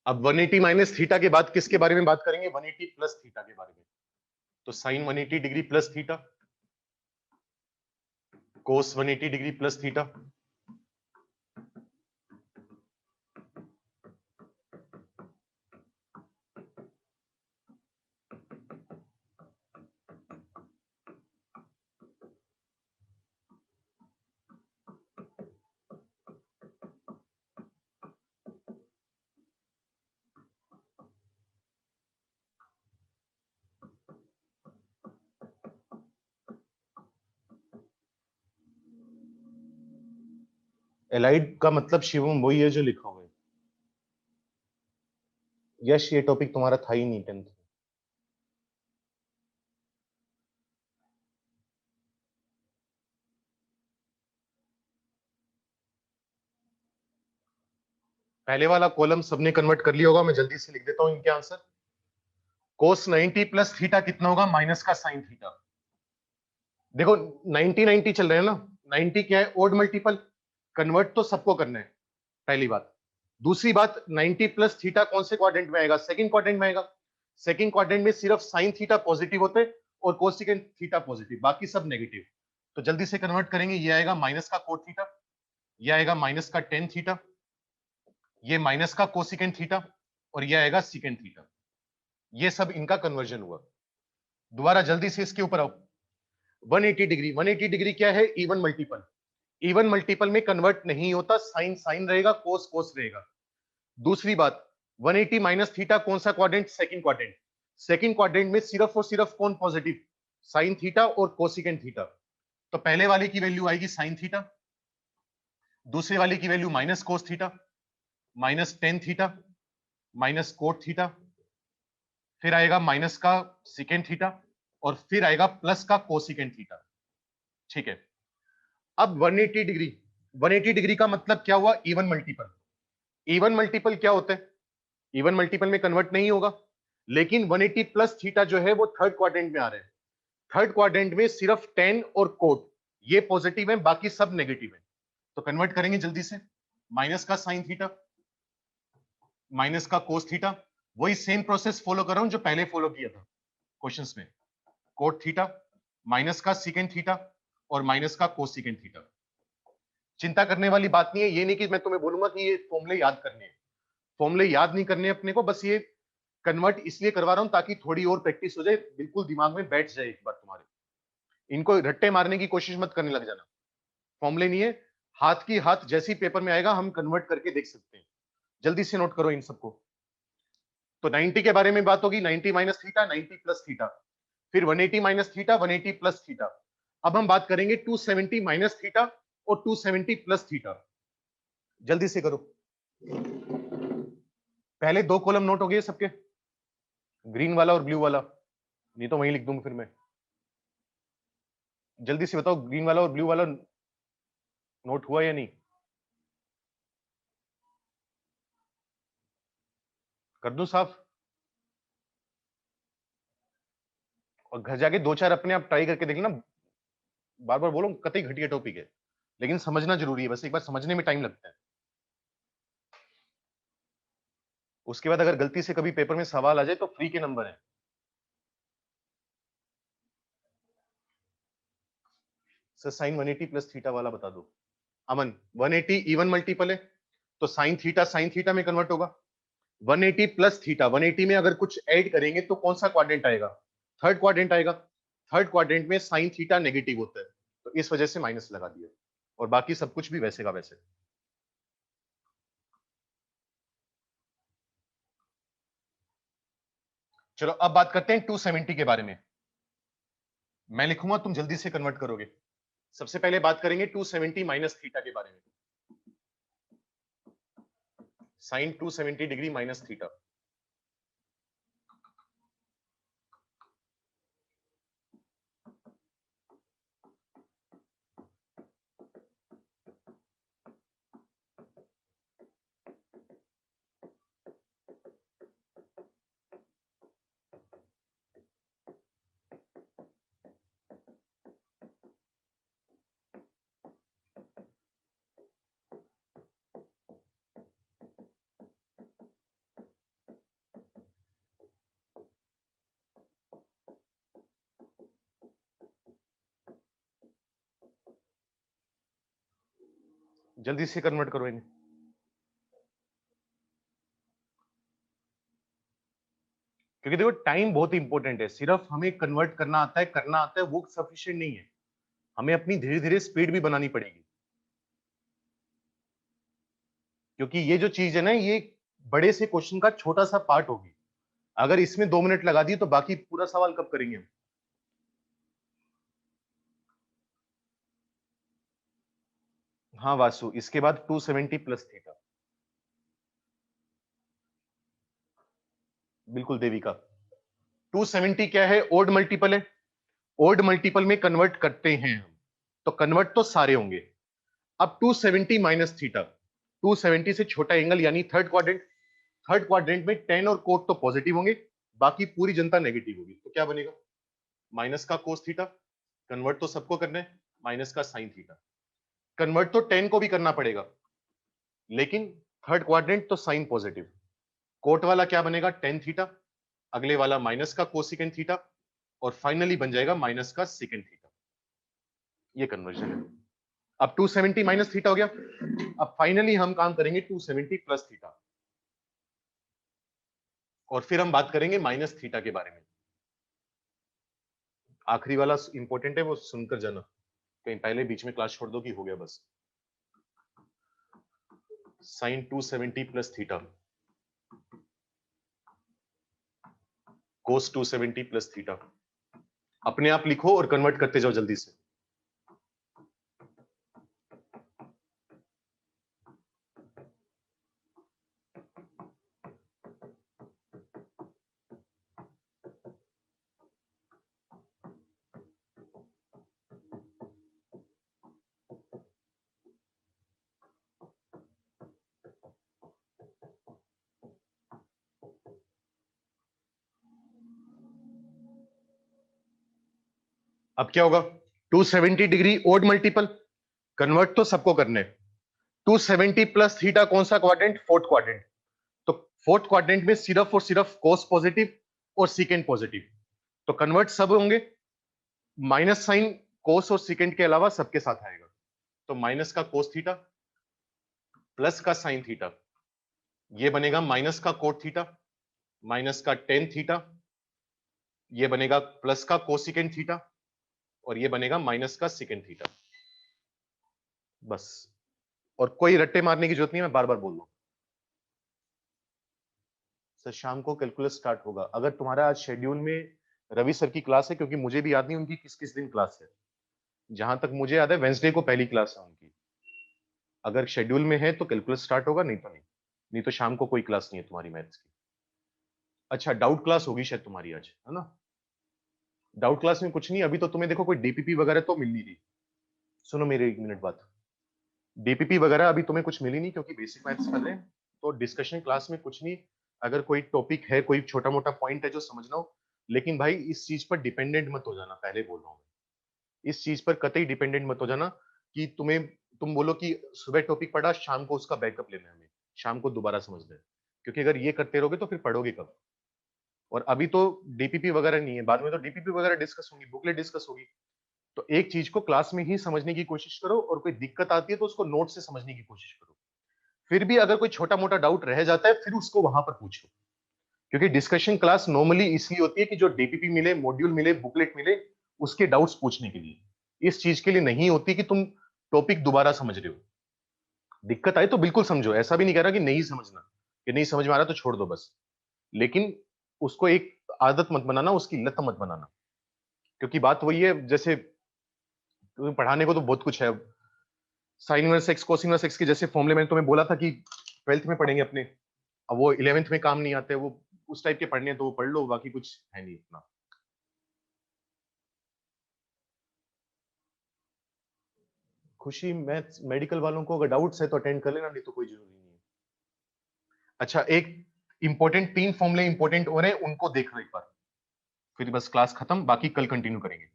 Speaker 1: अब 180 माइनस थीटा के बाद किसके बारे में बात करेंगे? 180 प्लस थीटा के बारे में। तो साइन 180 डिग्री प्लस थीटा, कोस 180 डिग्री प्लस थीटा, एलाइड का मतलब शिवम वही है जो लिखा हुआ है। यश, ये टॉपिक तुम्हारा था ही नहीं 10th। पहले वाला कॉलम सबने कन्वर्ट कर लिया होगा, मैं जल्दी से लिख देता हूं इनके आंसर। कोस 90 प्लस थीटा कितना होगा? माइनस का साइन थीटा। देखो 90 90 चल रहे हैं ना, 90 क्या है? Odd multiple. कन्वर्ट तो सबको करना है, पहली बात। दूसरी बात, 90 प्लस थीटा कौन से क्वाड्रेंट में आएगा? सेकंड क्वाड्रेंट में आएगा। सेकंड क्वाड्रेंट में सिर्फ साइन थीटा पॉजिटिव होते हैं और कोसिकेंट थीटा पॉजिटिव, बाकी सब नेगेटिव। तो जल्दी से कन्वर्ट करेंगे, ये आएगा माइनस का कोट थीटा, ये आएगा माइनस का टेन थीटा, ये माइनस का कोसिकेंट थीटा, और ये आएगा सिकेंट थीटा। ये सब इनका कन्वर्जन हुआ। दोबारा जल्दी से इसके ऊपर आओ। 180 डिग्री, 180 डिग्री क्या है? Even multiple. इवन मल्टीपल में कन्वर्ट नहीं होता, साइन साइन रहेगा, कोस कोस रहेगा। दूसरी बात, 180 माइनस थीटा कौन सा quadrant? Second quadrant. Second quadrant में सिर्फ और सिर्फ कौन पॉजिटिव? साइन थीटा और कोसिकेंट थीटा। तो पहले वाले की वैल्यू आएगी साइन थीटा, दूसरे वाले की value minus cos theta, minus tan theta, minus cot theta, फिर आएगा माइनस का सिकेंट थीटा, और फिर आएगा प्लस का कोसिकेंट थीटा। ठीक है। अब 180 डिग्री, 180 डिग्री का मतलब क्या हुआ? Even multiple. इवन मल्टीपल क्या होता है? इवन मल्टीपल में कन्वर्ट नहीं होगा, लेकिन 180 प्लस थीटा जो है वो थर्ड क्वाड्रेंट में आ रहे हैं। थर्ड क्वाड्रेंट में सिर्फ टेन और कोट ये पॉजिटिव है, बाकी सब नेगेटिव है। तो कन्वर्ट करेंगे जल्दी से। माइनस का साइन थीटा, माइनस का कोस थीटा, वही सेम प्रोसेस फॉलो कर रहा हूं जो पहले फॉलो किया था क्वेश्चंस में। कोट थीटा, माइनस का सिकेंट थीटा, और माइनस का कोसिकेंट थीटा। चिंता करने वाली बात नहीं है, ये नहीं कि मैं तुम्हें बोलूंगा कि ये फॉर्मूले याद करने हैं। फॉर्मूले याद नहीं करने अपने को, बस ये कन्वर्ट इसलिए करवा रहा हूं ताकि थोड़ी और प्रैक्टिस हो जाए, बिल्कुल दिमाग में बैठ जाए एक बार तुम्हारे। इनको रट्टे मारने की कोशिश मत करने लग जाना। फॉर्मूले नहीं है, हाथ की हाथ जैसी पेपर में आएगा हम कन्वर्ट करके देख सकते हैं। जल्दी से नोट करो इन सबको। तो 90 के बारे में बात होगी, 90 माइनस थीटा, 90 प्लस थीटा, फिर 180 माइनस थीटा, 180 प्लस थीटा। अब हम बात करेंगे 270 माइनस थीटा और 270 प्लस थीटा। जल्दी से करो। पहले दो कॉलम नोट हो गए सबके, ग्रीन वाला और ब्लू वाला, नहीं तो वहीं लिख दूंगा फिर मैं। जल्दी से बताओ, ग्रीन वाला और ब्लू वाला नोट हुआ या नहीं? कर दूं साफ? और घर जाके दो चार अपने आप ट्राई करके देख लेना। बार बार बोलो, कतई घटिया टॉपिक है, लेकिन समझना जरूरी है, बस एक बार समझने में टाइम लगता है। उसके बाद अगर गलती से कभी पेपर में सवाल आ जाए तो फ्री के नंबर है। सर साइन 180 प्लस थीटा वाला बता दो। अमन 180 इवन मल्टीपल है तो साइन थीटा में कन्वर्ट होगा। 180 प्लस थीटा, 180 में अगर कुछ ऐड करेंगे तो कौन सा क्वाड्रेंट आएगा? थर्ड क्वाड्रेंट आएगा। थर्ड क्वाड्रेंट में साइन थीटा नेगेटिव होता है तो इस वजह से माइनस लगा दिया और बाकी सब कुछ भी वैसे का वैसे। चलो अब बात करते हैं 270 के बारे में। मैं लिखूंगा, तुम जल्दी से कन्वर्ट करोगे। सबसे पहले बात करेंगे 270 माइनस थीटा के बारे में। Sine 270 degree minus theta. जल्दी से कन्वर्ट करो इन्हें। क्योंकि देखो टाइम बहुत इंपॉर्टेंट है, सिर्फ हमें कन्वर्ट करना आता है वो सफिशिएंट नहीं है, हमें अपनी धीरे धीरे स्पीड भी बनानी पड़ेगी। क्योंकि ये जो चीज है ना, ये बड़े से क्वेश्चन का छोटा सा पार्ट होगी। अगर इसमें 2 मिनट लगा दिए तो बाकी पूरा सवाल कब करेंगे हम? हाँ वासु, इसके बाद 270 प्लस थीटा। बिल्कुल देविका। 270 क्या है? ओड मल्टीपल है। ओड मल्टीपल में कन्वर्ट करते हैं हम तो कन्वर्ट तो सारे होंगे। अब 270 माइनस थीटा, 270 से छोटा एंगल यानी थर्ड क्वाड्रेंट। थर्ड क्वाड्रेंट में टेन और कोट तो पॉजिटिव होंगे, बाकी पूरी जनता नेगेटिव होगी। तो क्या बनेगा? माइनस का कोस थीटा, कन्वर्ट तो सबको करना है, माइनस का साइन थीटा। कन्वर्ट तो टेन को भी करना पड़ेगा, लेकिन थर्ड क्वाड्रेंट तो साइन पॉजिटिव। कोट वाला क्या बनेगा? टेन थीटा, अगले वाला माइनस का कोसिकेंट थीटा, और फाइनली बन जाएगा माइनस का सेकेंड थीटा। ये कन्वर्जन है। अब 270 माइनस थीटा हो गया। अब फाइनली हम काम करेंगे 270 प्लस थीटा, और फिर हम बात करेंगे माइनस थीटा के बारे में। आखिरी वाला इंपॉर्टेंट है, वो सुनकर जाना, कहीं पहले बीच में क्लास छोड़ दो कि हो गया बस। साइन 270 प्लस थीटा, कोस 270 प्लस थीटा। अपने आप लिखो और कन्वर्ट करते जाओ जल्दी से। अब क्या होगा? 270 डिग्री ओड मल्टीपल, कन्वर्ट तो सबको करने। 270 प्लस थीटा कौन सा क्वाड्रेंट? Fourth quadrant. तो फोर्थ क्वाड्रेंट में सिर्फ और सिर्फ कोस पॉजिटिव और सीकेंट पॉजिटिव, तो कन्वर्ट सब होंगे। माइनस साइन कोस और सीकेंट के अलावा सबके साथ आएगा, तो माइनस का कोस थीटा प्लस का साइन थीटा, ये बनेगा माइनस का कोट थीटा, माइनस का टेन थीटा, ये बनेगा प्लस का कोसिकेंट थीटा, और ये बनेगा माइनस का सेकेंड थीटा। बस, और कोई रट्टे मारने की जरूरत नहीं है, मैं बार बार बोल रहा हूं। सर शाम को कैलकुलस स्टार्ट होगा। अगर तुम्हारा आज शेड्यूल में रवि सर की क्लास है, क्योंकि मुझे भी याद नहीं उनकी किस किस दिन क्लास है। जहां तक मुझे याद है वेंसडे को पहली क्लास है उनकी। अगर शेड्यूल में है तो कैलकुलस स्टार्ट होगा, नहीं तो नहीं। नहीं तो शाम को कोई क्लास नहीं है तुम्हारी मैथ्स की। अच्छा, डाउट क्लास होगी शायद तुम्हारी आज, है ना? डाउट क्लास में कुछ नहीं, अभी तो तुम्हें देखो कोई डीपीपी वगैरह तो मिल नहीं रही। सुनो मेरे एक मिनट बात। डीपीपी वगैरह अभी तुम्हें कुछ मिली नहीं, क्योंकि बेसिक मैथ्स कर रहे हैं, तो डिस्कशन क्लास में कुछ नहीं। अगर कोई टॉपिक है, कोई छोटा मोटा पॉइंट है जो समझना हो, लेकिन भाई इस चीज पर डिपेंडेंट मत हो जाना, पहले बोल रहा हूँ। इस चीज पर कतई डिपेंडेंट मत हो जाना कि तुम बोलो कि सुबह टॉपिक पढ़ा, शाम को उसका बैकअप लेना है हमें, शाम को दोबारा समझना है। क्योंकि अगर ये करते रहोगे तो फिर पढ़ोगे कब? और अभी तो डीपीपी वगैरह नहीं है, बाद में तो डीपीपी वगैरह डिस्कस होंगी, बुकलेट डिस्कस होगी। तो एक चीज को क्लास में ही समझने की कोशिश करो, और कोई दिक्कत आती है तो उसको नोट से समझने की कोशिश करो। फिर भी अगर कोई छोटा मोटा डाउट रह जाता है, फिर उसको वहां पर पूछो। क्योंकि डिस्कशन क्लास नॉर्मली इसलिए होती है कि जो डीपीपी मिले, मॉड्यूल मिले, बुकलेट मिले, उसके डाउट्स पूछने के लिए। इस चीज के लिए नहीं होती कि तुम टॉपिक दोबारा समझ रहे हो। दिक्कत आए तो बिल्कुल समझो, ऐसा भी नहीं कह रहा कि नहीं समझना, कि नहीं समझ में आ रहा तो छोड़ दो बस। लेकिन उसको एक आदत मत बनाना, उसकी लत मत बनाना। क्योंकि बात वही है, जैसे तुम्हें पढ़ाने को तो बहुत कुछ है। Sine inverse x, cos inverse x के जैसे फॉर्मूले मैंने तुम्हें बोला था कि 12th में पढ़ेंगे अपने। अब वो 11th में काम नहीं आते, वो उस टाइप के पढ़ने हैं तो वो पढ़ लो, बाकी कुछ है नहीं इतना। खुशी, मैथ्स मेडिकल वालों को अगर डाउट्स है तो अटेंड कर लेना, नहीं तो कोई जरूरी नहीं है। अच्छा, एक इंपॉर्टेंट 3 फॉर्मूले इंपॉर्टेंट हो रहे हैं, उनको देख लो एक बार, फिर बस क्लास खत्म, बाकी कल कंटिन्यू करेंगे।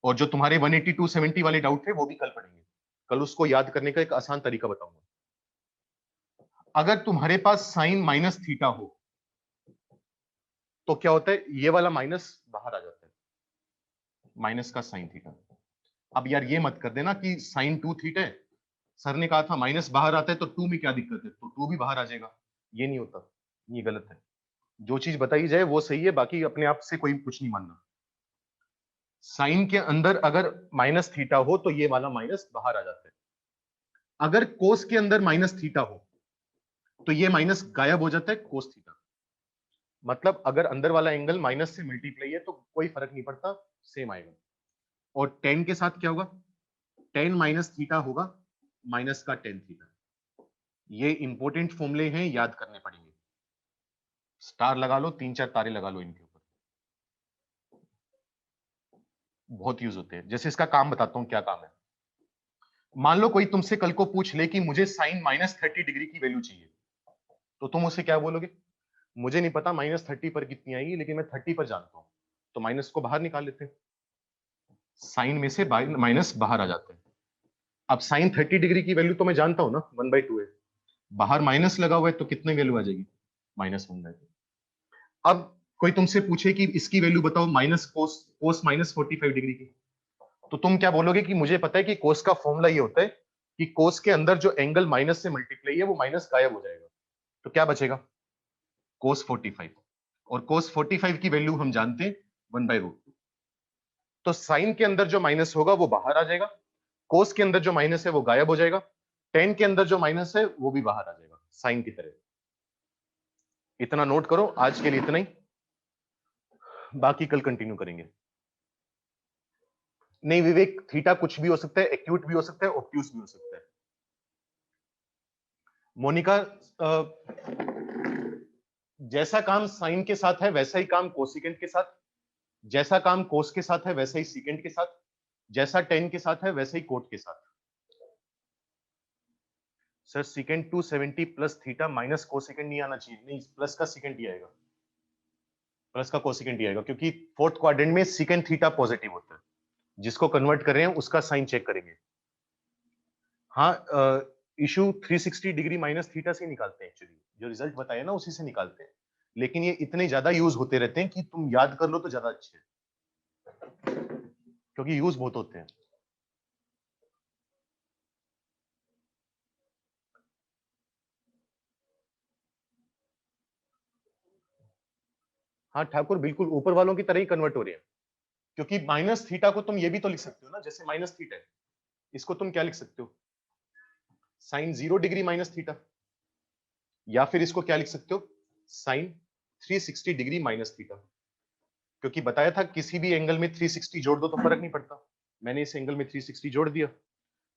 Speaker 1: और जो तुम्हारे 180 270 वाले डाउट थे वो भी कल पढ़ेंगे। कल उसको याद करने का एक आसान तरीका बताऊंगा। अगर तुम्हारे पास साइन माइनस थीटा हो तो क्या होता है, ये वाला माइनस बाहर आ जाता है, माइनस का साइन थीटा। अब यार ये मत कर देना कि साइन 2 थीटा है, सर ने कहा था माइनस बाहर आता है तो 2 में क्या दिक्कत है, तो 2 भी बाहर आ जाएगा। ये नहीं होता, ये गलत है। जो चीज बताई जाए वो सही है, बाकी अपने आप से कोई कुछ नहीं मानना। साइन के अंदर अगर माइनस थीटा हो तो ये वाला माइनस बाहर आ जाता है। अगर कोस के अंदर माइनस थीटा हो तो ये माइनस गायब हो जाता है, कोस थीटा। मतलब अगर अंदर वाला एंगल माइनस से मल्टीप्लाई है तो कोई फर्क नहीं पड़ता, सेम आएगा। और टेन के साथ क्या होगा, टेन माइनस थीटा होगा, माइनस का टेन थीटा। ये इंपॉर्टेंट फॉर्मूले हैं, याद करने पड़ेंगे। स्टार लगा लो, 3 4 तारे लगा लो इनके ऊपर, बहुत यूज होते हैं। जैसे इसका काम बताता हूं क्या काम है। मान लो कोई तुमसे कल को पूछ ले कि मुझे साइन -30 डिग्री की वैल्यू चाहिए, तो तुम उसे क्या बोलोगे, मुझे नहीं पता -30 पर कितनी आएगी, लेकिन मैं 30 पर जानता हूं। तो माइनस को बाहर निकाल लेते हैं, साइन में से माइनस बाहर आ जाते हैं। अब साइन 30 डिग्री की वैल्यू तो मैं जानता हूं ना, 1/2 है। बाहर माइनस लगा हुआ है तो कितने वैल्यू आ जाएगी, -1/2। अब कोई तुमसे पूछे कि इसकी वैल्यू बताओ, माइनस कोस, कोस -45 डिग्री की, तो तुम क्या बोलोगे कि मुझे पता है कि कोस का फॉर्मूला ये होता है कि कोस के अंदर जो एंगल माइनस से मल्टीप्लाई है वो माइनस गायब हो जाएगा, तो क्या बचेगा, कोस 45। और कोस 45 की वैल्यू हम जानते हैं 1/√2। तो साइन के अंदर जो माइनस होगा वो बाहर आ जाएगा, कोस के अंदर जो माइनस है वो गायब हो जाएगा, टेन के अंदर जो माइनस है वो भी बाहर आ जाएगा, साइन की तरह। इतना नोट करो, आज के लिए इतना ही, बाकी कल कंटिन्यू करेंगे। नहीं विवेक, थीटा कुछ भी हो सकता है, एक्यूट भी हो सकता है, ऑब्ट्यूज भी हो सकता है। मोनिका, जैसा काम साइन के साथ है वैसा ही काम कोसिकेंट के साथ, जैसा काम कोस के साथ है वैसा ही सीकेंट के साथ, जैसा टेन के साथ है वैसा ही कोट के साथ। Sir secant 270 plus theta minus cosecant नहीं आना चाहिए, नहीं प्लस का सीकेंट ही आएगा, प्लस का कोसिकेंट ही आएगा, क्योंकि फोर्थ क्वाड्रेंट में सीकेंट थीटा पॉजिटिव होता है। जिसको कन्वर्ट कर रहे हैं उसका साइन चेक करेंगे। हाँ, इशू 360 डिग्री माइनस थीटा से निकालते हैं, एक्चुअली जो रिजल्ट बताया ना उसी से निकालते हैं। लेकिन ये इतने ज्यादा यूज होते रहते हैं कि तुम याद कर लो तो ज्यादा अच्छे है, क्योंकि यूज बहुत होते हैं। हाँ ठाकुर, बिल्कुल ऊपर वालों की तरह ही कन्वर्ट हो रहे हैं। क्योंकि माइनस थीटा को तुम ये भी तो लिख सकते हो ना, जैसे माइनस थीटा है, इसको तुम क्या लिख सकते हो, साइन 0 डिग्री माइनस थीटा। या फिर इसको क्या लिख सकते हो, साइन 360 डिग्री माइनस थीटा। क्योंकि बताया था किसी भी एंगल में 360 जोड़ दो तो फर्क नहीं पड़ता। मैंने इस एंगल में 360 जोड़ दिया।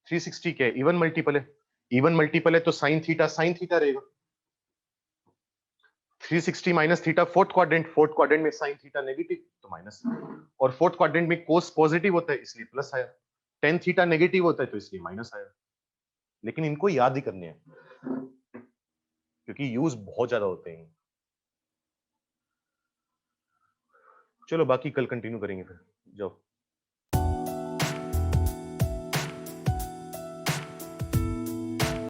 Speaker 1: 360 क्या है, इवन मल्टीपल है, इवन मल्टीपल है तो साइन थीटा रहेगा। 360 minus theta fourth quadrant, fourth quadrant में साइन थीटा नेगेटिव तो माइनस, और फोर्थ क्वाड्रेंट में कोस पॉजिटिव होता है इसलिए प्लस आया, टेन थीटा नेगेटिव होता है तो इसलिए माइनस आया। लेकिन इनको याद ही करने हैं, क्योंकि यूज बहुत ज्यादा होते हैं। चलो बाकी कल कंटिन्यू करेंगे फिर, जाओ।